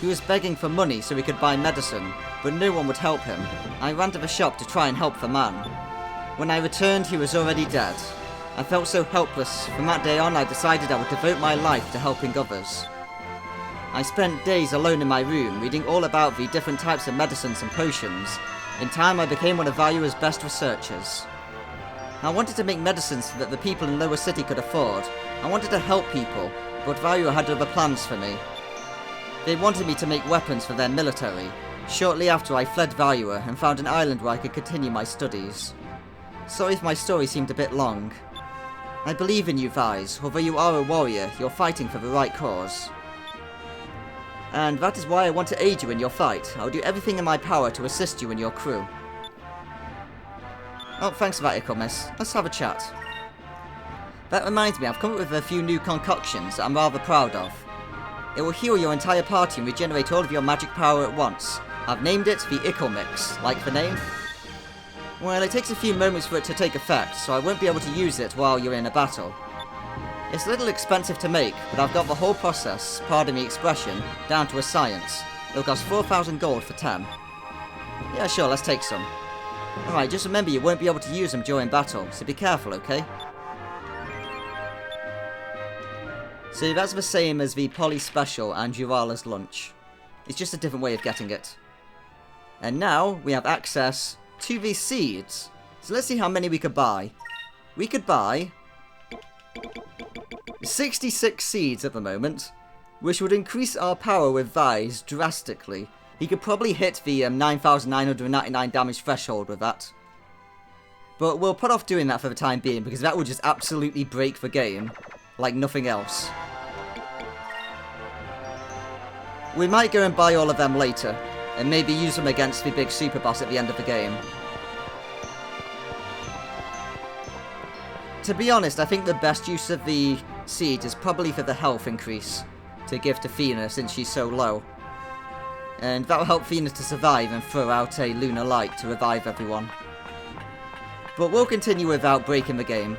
He was begging for money so he could buy medicine, but no one would help him. I ran to the shop to try and help the man. When I returned, he was already dead. I felt so helpless. From that day on, I decided I would devote my life to helping others. I spent days alone in my room, reading all about the different types of medicines and potions. In time, I became one of Valua's best researchers. I wanted to make medicines that the people in Lower City could afford. I wanted to help people, but Valua had other plans for me. They wanted me to make weapons for their military. Shortly after, I fled Valua and found an island where I could continue my studies. Sorry if my story seemed a bit long. I believe in you, Vise. Although you are a warrior, you're fighting for the right cause. And that is why I want to aid you in your fight. I'll do everything in my power to assist you and your crew. Oh, thanks for that, Ickelmiss. Let's have a chat. That reminds me, I've come up with a few new concoctions that I'm rather proud of. It will heal your entire party and regenerate all of your magic power at once. I've named it the Ickelmix. Like the name? Well, it takes a few moments for it to take effect, so I won't be able to use it while you're in a battle. It's a little expensive to make, but I've got the whole process, pardon the expression, down to a science. It'll cost 4,000 gold for 10. Yeah, sure, let's take some. Alright, just remember you won't be able to use them during battle, so be careful, okay? So that's the same as the Poly Special and Jurala's Lunch. It's just a different way of getting it. And now, we have access to these seeds. So let's see how many we could buy. We could buy 66 seeds at the moment, which would increase our power with Vise drastically. He could probably hit the 9,999 damage threshold with that. But we'll put off doing that for the time being, because that would just absolutely break the game, like nothing else. We might go and buy all of them later, and maybe use them against the big super boss at the end of the game. To be honest, I think the best use of the seed is probably for the health increase to give to Thena since she's so low. And that will help Thena to survive and throw out a lunar light to revive everyone. But we'll continue without breaking the game.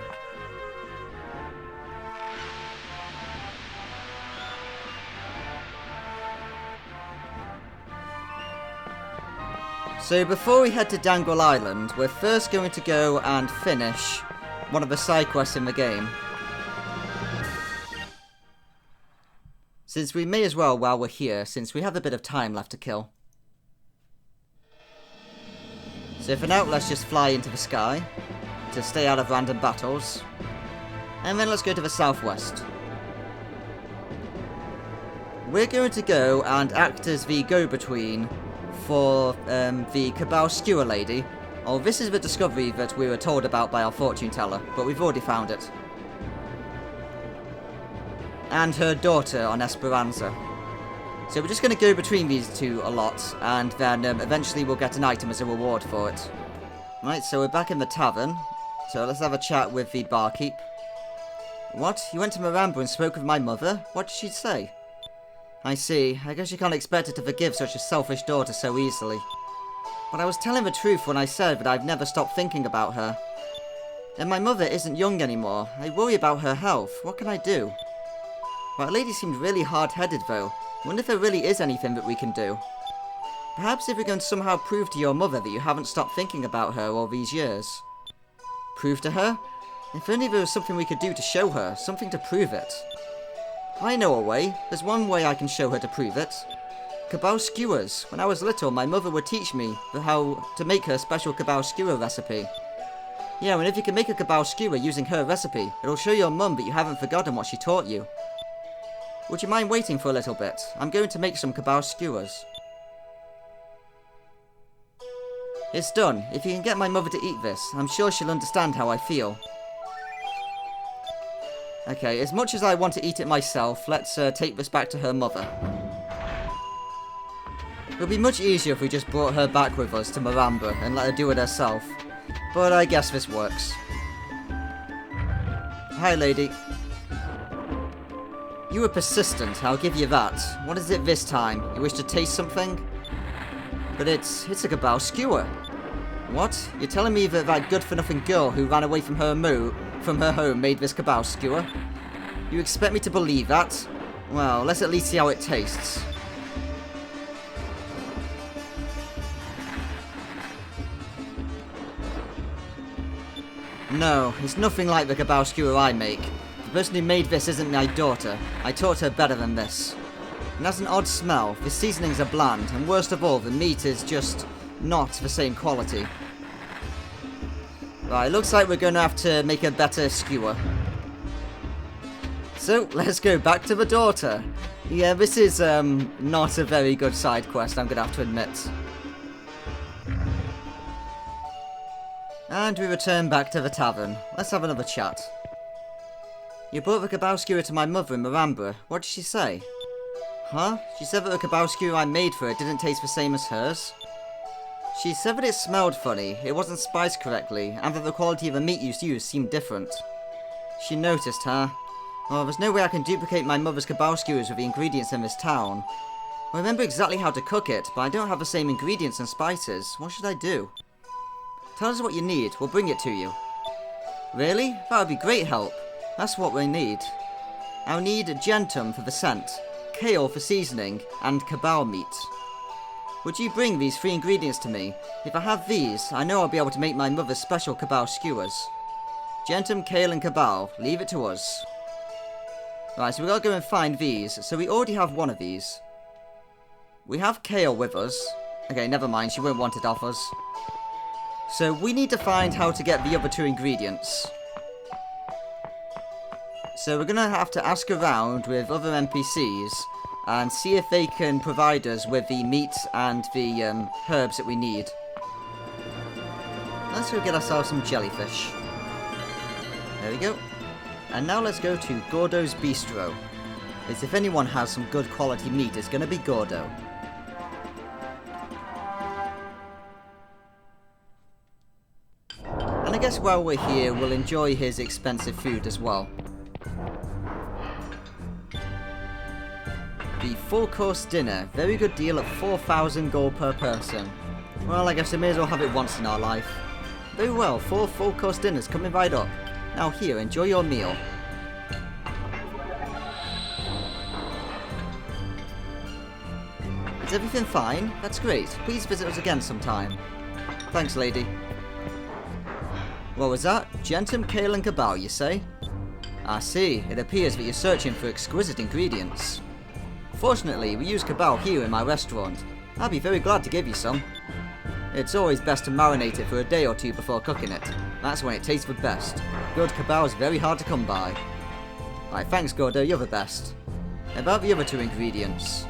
So before we head to Danville Island, we're first going to go and finish one of the side quests in the game. Since we may as well while we're here, since we have a bit of time left to kill. So for now, let's just fly into the sky to stay out of random battles. And then let's go to the southwest. We're going to go and act as the go-between for the Kabal skewer lady. Oh, this is the discovery that we were told about by our fortune teller, but we've already found it. And her daughter on Esperanza. So we're just going to go between these two a lot, and then eventually we'll get an item as a reward for it. Right, so we're back in the tavern. So let's have a chat with the barkeep. What? You went to Miranda and spoke with my mother? What did she say? I see. I guess you can't expect her to forgive such a selfish daughter so easily. But I was telling the truth when I said that I've never stopped thinking about her. And my mother isn't young anymore. I worry about her health. What can I do? That lady seemed really hard-headed, though. I wonder if there really is anything that we can do. Perhaps if we can somehow prove to your mother that you haven't stopped thinking about her all these years. Prove to her? If only there was something we could do to show her, something to prove it. I know a way. There's one way I can show her to prove it. Kabal skewers. When I was little, my mother would teach me how to make her special Kabal skewer recipe. Yeah, and if you can make a Kabal skewer using her recipe, it'll show your mum that you haven't forgotten what she taught you. Would you mind waiting for a little bit? I'm going to make some Kabal skewers. It's done. If you can get my mother to eat this, I'm sure she'll understand how I feel. Okay, as much as I want to eat it myself, let's take this back to her mother. It would be much easier if we just brought her back with us to Miranda and let her do it herself. But I guess this works. Hi, lady. You were persistent, I'll give you that. What is it this time? You wish to taste something? But it's a Kabal skewer. What? You're telling me that that good-for-nothing girl who ran away from her home made this Kabal skewer? You expect me to believe that? Well, let's at least see how it tastes. No, it's nothing like the Kabal skewer I make. The person who made this isn't my daughter. I taught her better than this. It has an odd smell, the seasonings are bland, and worst of all, the meat is just not the same quality. Right, looks like we're going to have to make a better skewer. So, let's go back to the daughter. Yeah, this is not a very good side quest, I'm going to have to admit. And we return back to the tavern. Let's have another chat. You brought the Kabal skewer to my mother in Miranda. What did she say? Huh? She said that the Kabal skewer I made for her didn't taste the same as hers. She said that it smelled funny, it wasn't spiced correctly, and that the quality of the meat you used seemed different. She noticed, huh? Oh, there's no way I can duplicate my mother's Kabal skewers with the ingredients in this town. I remember exactly how to cook it, but I don't have the same ingredients and spices. What should I do? Tell us what you need, we'll bring it to you. Really? That would be great help. That's what we need. I'll need gentum for the scent, kale for seasoning, and Kabal meat. Would you bring these 3 ingredients to me? If I have these, I know I'll be able to make my mother's special Kabal skewers. Gentum, kale, and Kabal. Leave it to us. Right, so we gotta go and find these. So we already have one of these. We have kale with us. Okay, never mind, she won't want it off us. So we need to find how to get the other 2 ingredients. So we're gonna have to ask around with other NPCs and see if they can provide us with the meat and the herbs that we need. Let's go get ourselves some jellyfish. There we go. And now let's go to Gordo's Bistro. Because if anyone has some good quality meat, it's gonna be Gordo. And I guess while we're here, we'll enjoy his expensive food as well. The 4-course dinner. Very good deal at 4,000 gold per person. Well, I guess we may as well have it once in our life. Very well, 4 full-course dinners coming right up. Now here, enjoy your meal. Is everything fine? That's great. Please visit us again sometime. Thanks, lady. What was that? Gentum, Kale and Kabal, you say? I see. It appears that you're searching for exquisite ingredients. Fortunately, we use Kabal here in my restaurant. I'll be very glad to give you some. It's always best to marinate it for a day or two before cooking it. That's when it tastes the best. Good Kabal is very hard to come by. Right, thanks Gordo, you're the best. About the other two ingredients.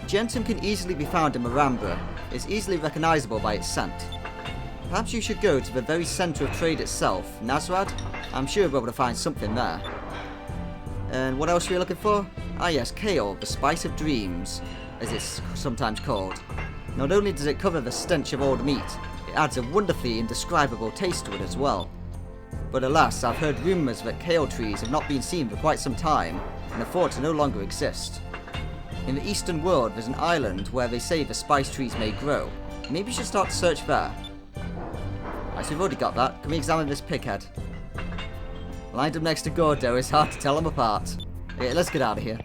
Gentum can easily be found in Marambra. It's easily recognisable by its scent. Perhaps you should go to the very centre of trade itself, Nazrad. I'm sure we'll be able to find something there. And what else are you looking for? Ah yes, Kale, the spice of dreams, as it's sometimes called. Not only does it cover the stench of old meat, it adds a wonderfully indescribable taste to it as well. But alas, I've heard rumours that kale trees have not been seen for quite some time, and are thought to no longer exist. In the eastern world, there's an island where they say the spice trees may grow. Maybe you should start to search there. Right, so we've already got that. Can we examine this pighead? Lined up next to Gordo, it's hard to tell them apart. Okay, let's get out of here.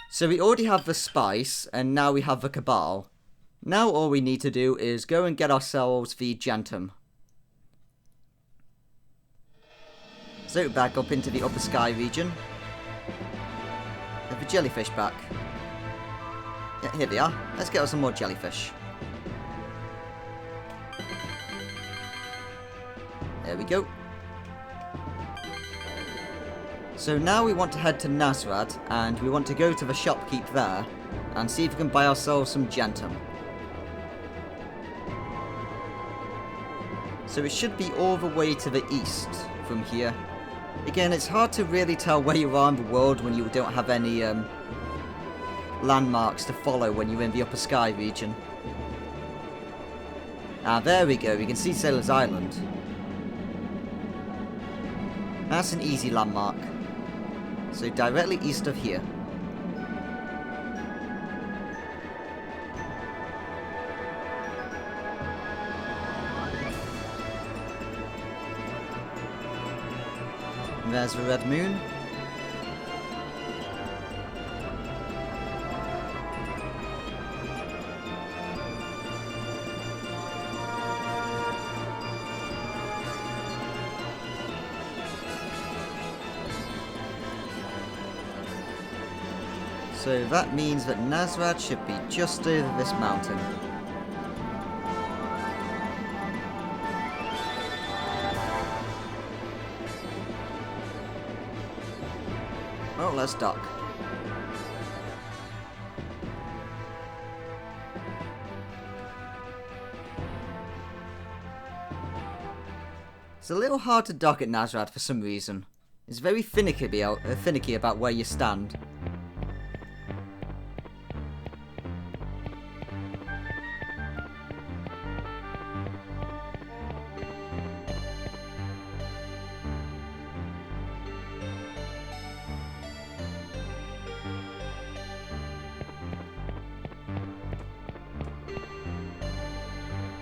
So we already have the spice, and now we have the Kabal. Now all we need to do is go and get ourselves the Gentum. So back up into the upper sky region. Have the jellyfish back. Yeah, here they are. Let's get us some more jellyfish. There we go. So now we want to head to Nazrad, and we want to go to the shopkeep there, and see if we can buy ourselves some Gentum. So it should be all the way to the east from here. Again, it's hard to really tell where you are in the world when you don't have any landmarks to follow when you're in the upper sky region. Ah, there we go, we can see Sailor's Island. That's an easy landmark. So directly east of here. And there's the red moon. So that means that Nazrad should be just over this mountain. Well, let's dock. It's a little hard to dock at Nazrad for some reason. It's very finicky about where you stand.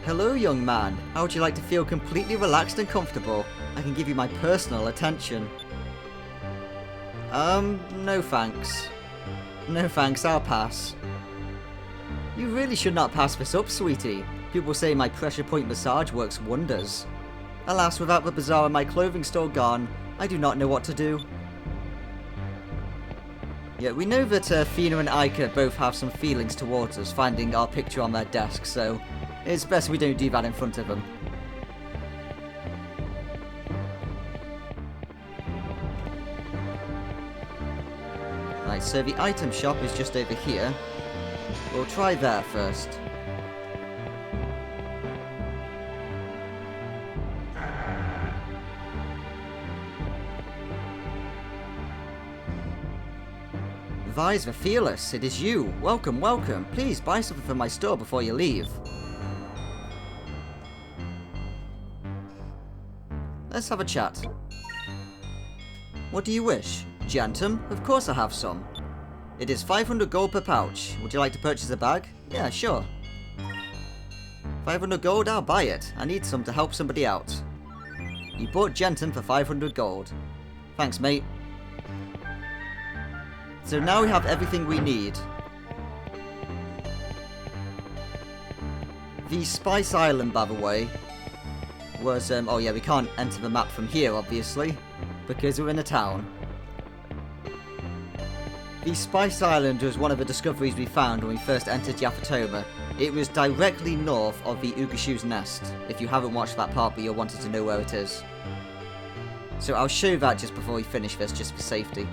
Hello, young man. How would you like to feel completely relaxed and comfortable? I can give you my personal attention. No thanks. No thanks, I'll pass. You really should not pass this up, sweetie. People say my pressure point massage works wonders. Alas, without the bazaar and my clothing store gone, I do not know what to do. Yeah, we know that Fina and Ica both have some feelings towards us, finding our picture on their desk, so it's best we don't do that in front of them. Right, so the item shop is just over here. We'll try there first. Vise the Fearless, it is you. Welcome, welcome. Please buy something from my store before you leave. Let's have a chat. What do you wish? Gentum? Of course I have some. It is 500 gold per pouch. Would you like to purchase a bag? Yeah, sure. 500 gold? I'll buy it. I need some to help somebody out. You bought Gentum for 500 gold. Thanks, mate. So now we have everything we need. The Spice Island, by the way, was, oh yeah, we can't enter the map from here, obviously, because we're in a town. The Spice Island was one of the discoveries we found when we first entered Yaphetoma. It was directly north of the Ugashu's nest. If you haven't watched that part but you're wanting to know where it is. So I'll show you that just before we finish this, just for safety.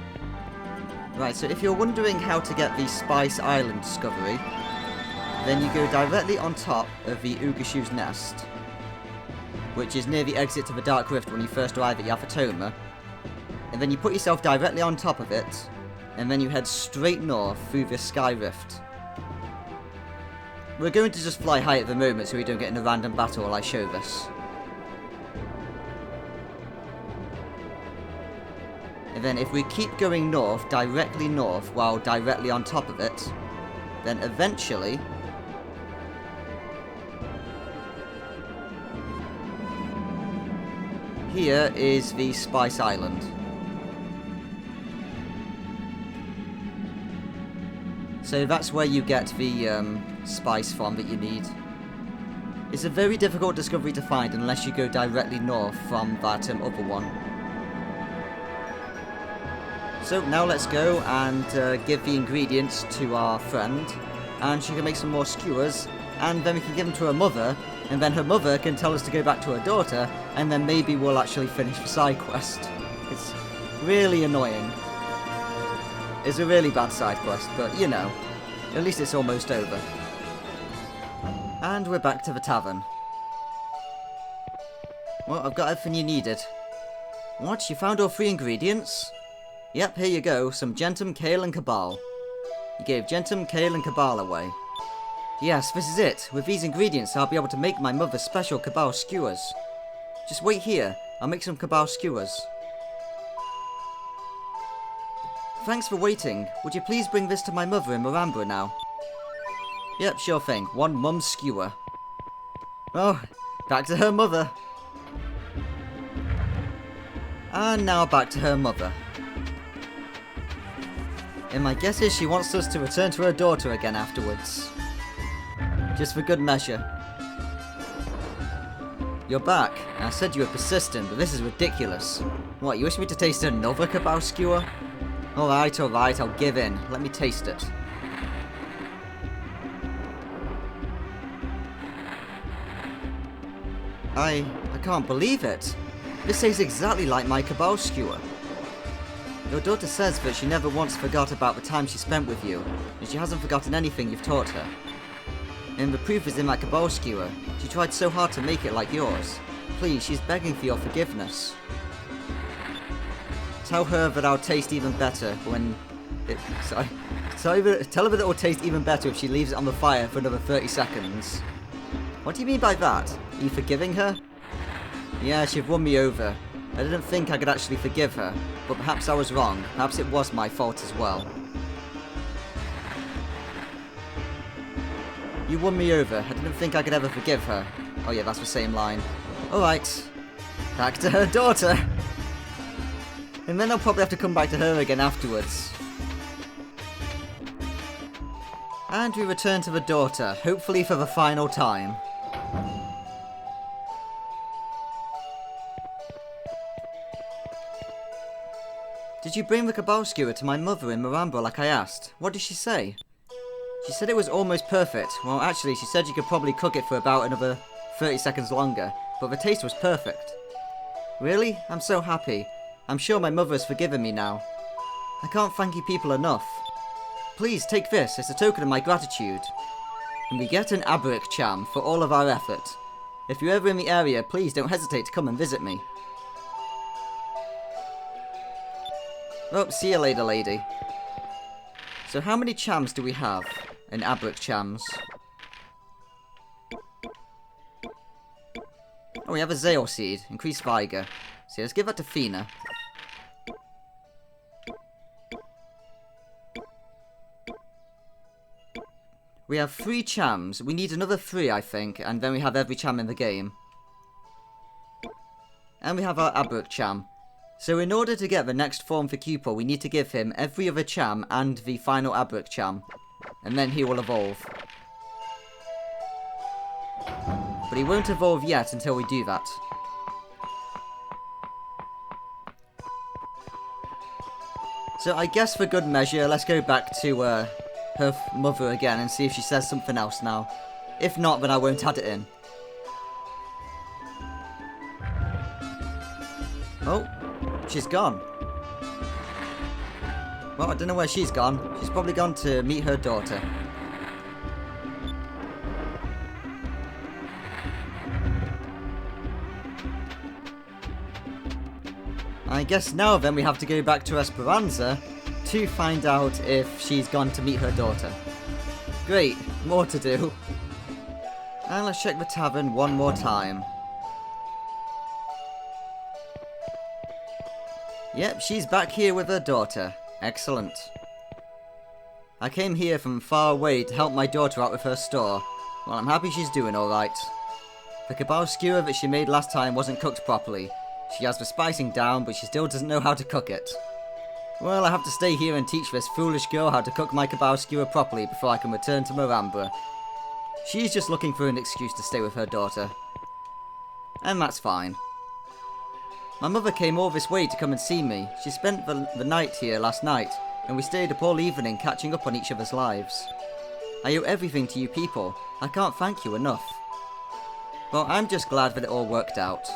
Right, so if you're wondering how to get the Spice Island discovery, then you go directly on top of the Ugashu's nest, which is near the exit to the Dark Rift when you first arrive at Yaphetoma. And then you put yourself directly on top of it, and then you head straight north through the Sky Rift. We're going to just fly high at the moment so we don't get in a random battle while I show this. And then if we keep going north, directly north, while directly on top of it, then eventually here is the Spice Island. So that's where you get the spice from that you need. It's a very difficult discovery to find unless you go directly north from that other one. So now let's go and give the ingredients to our friend, and she can make some more skewers, and then we can give them to her mother, and then her mother can tell us to go back to her daughter, and then maybe we'll actually finish the side quest. It's really annoying. It's a really bad side quest, but you know, at least it's almost over. And we're back to the tavern. Well, I've got everything you needed. What? You found all 3 ingredients? Yep, here you go, some Gentum, Kale and Kabal. You gave Gentum, Kale and Kabal away. Yes, this is it. With these ingredients, I'll be able to make my mother's special Kabal skewers. Just wait here, I'll make some Kabal skewers. Thanks for waiting. Would you please bring this to my mother in Marambra now? Yep, sure thing. 1 mum's skewer. Oh, back to her mother. And now back to her mother. And my guess is she wants us to return to her daughter again afterwards. Just for good measure. You're back. I said you were persistent, but this is ridiculous. What, you wish me to taste another Kabal skewer? Alright, I'll give in. Let me taste it. I can't believe it. This tastes exactly like my Kabal skewer. Your daughter says that she never once forgot about the time she spent with you, and she hasn't forgotten anything you've taught her. And the proof is in that Kabal skewer. She tried so hard to make it like yours. Please, she's begging for your forgiveness. Tell her that I'll taste even better when it... Tell her that it will taste even better if she leaves it on the fire for another 30 seconds. What do you mean by that? Are you forgiving her? Yeah, she've won me over. I didn't think I could actually forgive her, but perhaps I was wrong. Perhaps it was my fault as well. You won me over. I didn't think I could ever forgive her. Oh yeah, that's the same line. Alright. Back to her daughter. And then I'll probably have to come back to her again afterwards. And we return to the daughter, hopefully for the final time. Did you bring the Kabal skewer to my mother in Marambra like I asked? What did she say? She said it was almost perfect. Well, actually, she said you could probably cook it for about another 30 seconds longer, but the taste was perfect. Really? I'm so happy. I'm sure my mother has forgiven me now. I can't thank you people enough. Please, take this. It's a token of my gratitude. And we get an Abric Cham for all of our effort. If you're ever in the area, please don't hesitate to come and visit me. Oh, see you later, lady. So how many chams do we have in Abric Chams? Oh, we have a Zael seed. Increased Vigor. So let's give that to Fina. We have 3 chams. We need another 3, I think, and then we have every cham in the game. And we have our Abric Cham. So in order to get the next form for Cupel, we need to give him every other Cham and the final Abric Cham. And then he will evolve. But he won't evolve yet until we do that. So I guess for good measure, let's go back to her mother again and see if she says something else now. If not, then I won't add it in. Oh, she's gone. Well, I don't know where she's gone. She's probably gone to meet her daughter. I guess now then we have to go back to Esperanza to find out if she's gone to meet her daughter. Great, more to do. And let's check the tavern one more time. Yep, she's back here with her daughter. Excellent. I came here from far away to help my daughter out with her store. Well, I'm happy she's doing alright. The Kabal skewer that she made last time wasn't cooked properly. She has the spicing down, but she still doesn't know how to cook it. Well, I have to stay here and teach this foolish girl how to cook my Kabal skewer properly before I can return to Marambra. She's just looking for an excuse to stay with her daughter. And that's fine. My mother came all this way to come and see me. She spent the night here last night, and we stayed up all evening catching up on each other's lives. I owe everything to you people. I can't thank you enough. Well, I'm just glad that it all worked out.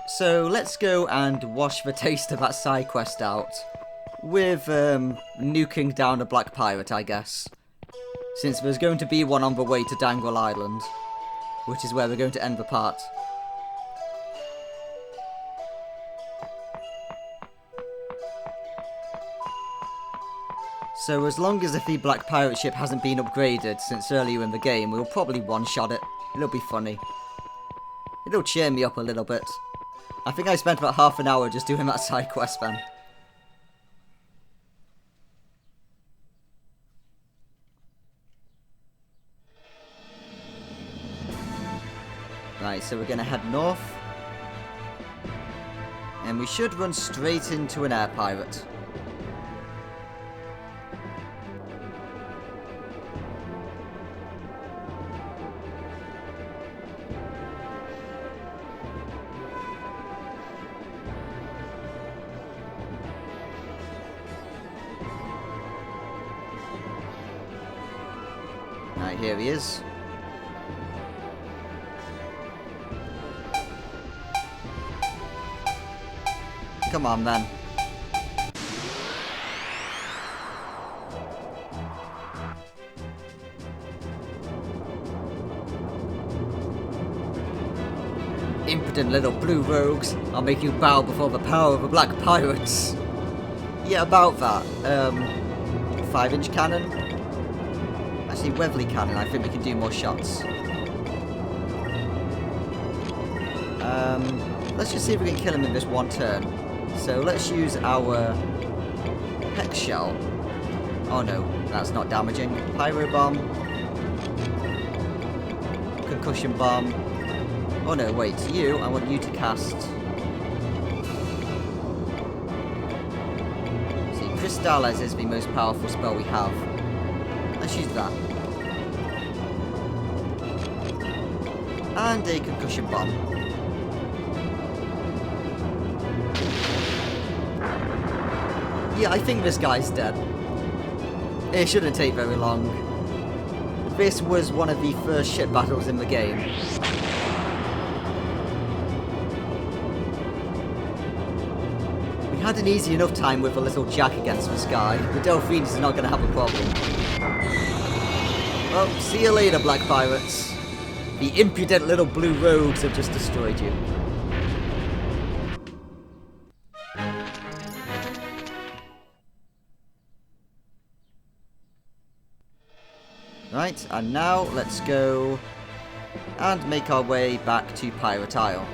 So let's go and wash the taste of that side quest out with nuking down a black pirate, I guess. Since there's going to be one on the way to Danville Island, which is where we're going to end the part. So as long as the black pirate ship hasn't been upgraded since earlier in the game, we'll probably one-shot it. It'll be funny. It'll cheer me up a little bit. I think I spent about half an hour just doing that side quest then. Right, so we're going to head north. And we should run straight into an air pirate. Right, here he is. Come on, then. Impudent little blue rogues. I'll make you bow before the power of the black pirates. Yeah, about that. 5-inch cannon. Actually, Weatherly cannon. I think we can do more shots. Let's just see if we can kill him in this one turn. So let's use our Hex Shell. Oh no, that's not damaging. Pyro Bomb. Concussion Bomb. Oh no, wait, you, I want you to cast... See, Crystallise is the most powerful spell we have. Let's use that. And a Concussion Bomb. Yeah, I think this guy's dead. It shouldn't take very long. This was one of the first ship battles in the game. We had an easy enough time with a little Jack against this guy. The Delphines is not going to have a problem. Well, see you later, Black Pirates. The impudent little blue rogues have just destroyed you. Right, and now let's go and make our way back to Pirate Isle.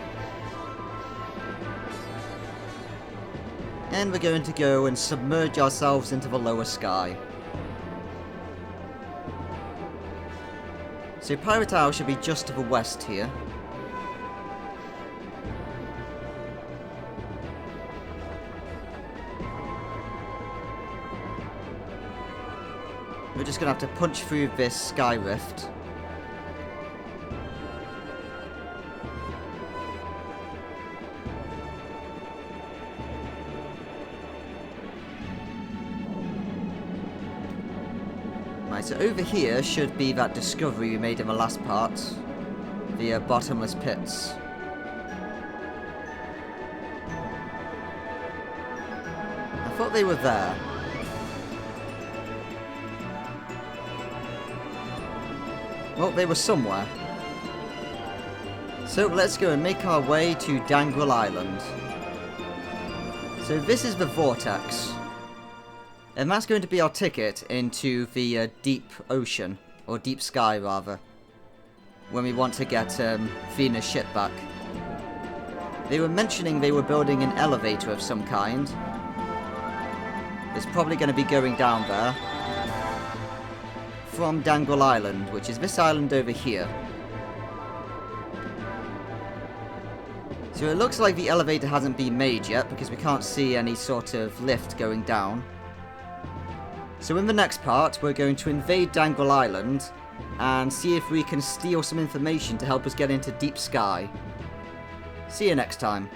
And we're going to go and submerge ourselves into the lower sky. So Pirate Isle should be just to the west here. We're just going to have to punch through this sky rift. Right, so over here should be that discovery we made in the last part. The bottomless pits. I thought they were there. Well, they were somewhere. So let's go and make our way to Danville Island. So this is the Vortex. And that's going to be our ticket into the deep ocean, or deep sky rather, when we want to get Venus' ship back. They were mentioning they were building an elevator of some kind. It's probably going to be going down there from Danville Island, which is this island over here. So it looks like the elevator hasn't been made yet because we can't see any sort of lift going down. So in the next part, we're going to invade Danville Island and see if we can steal some information to help us get into deep sky. See you next time.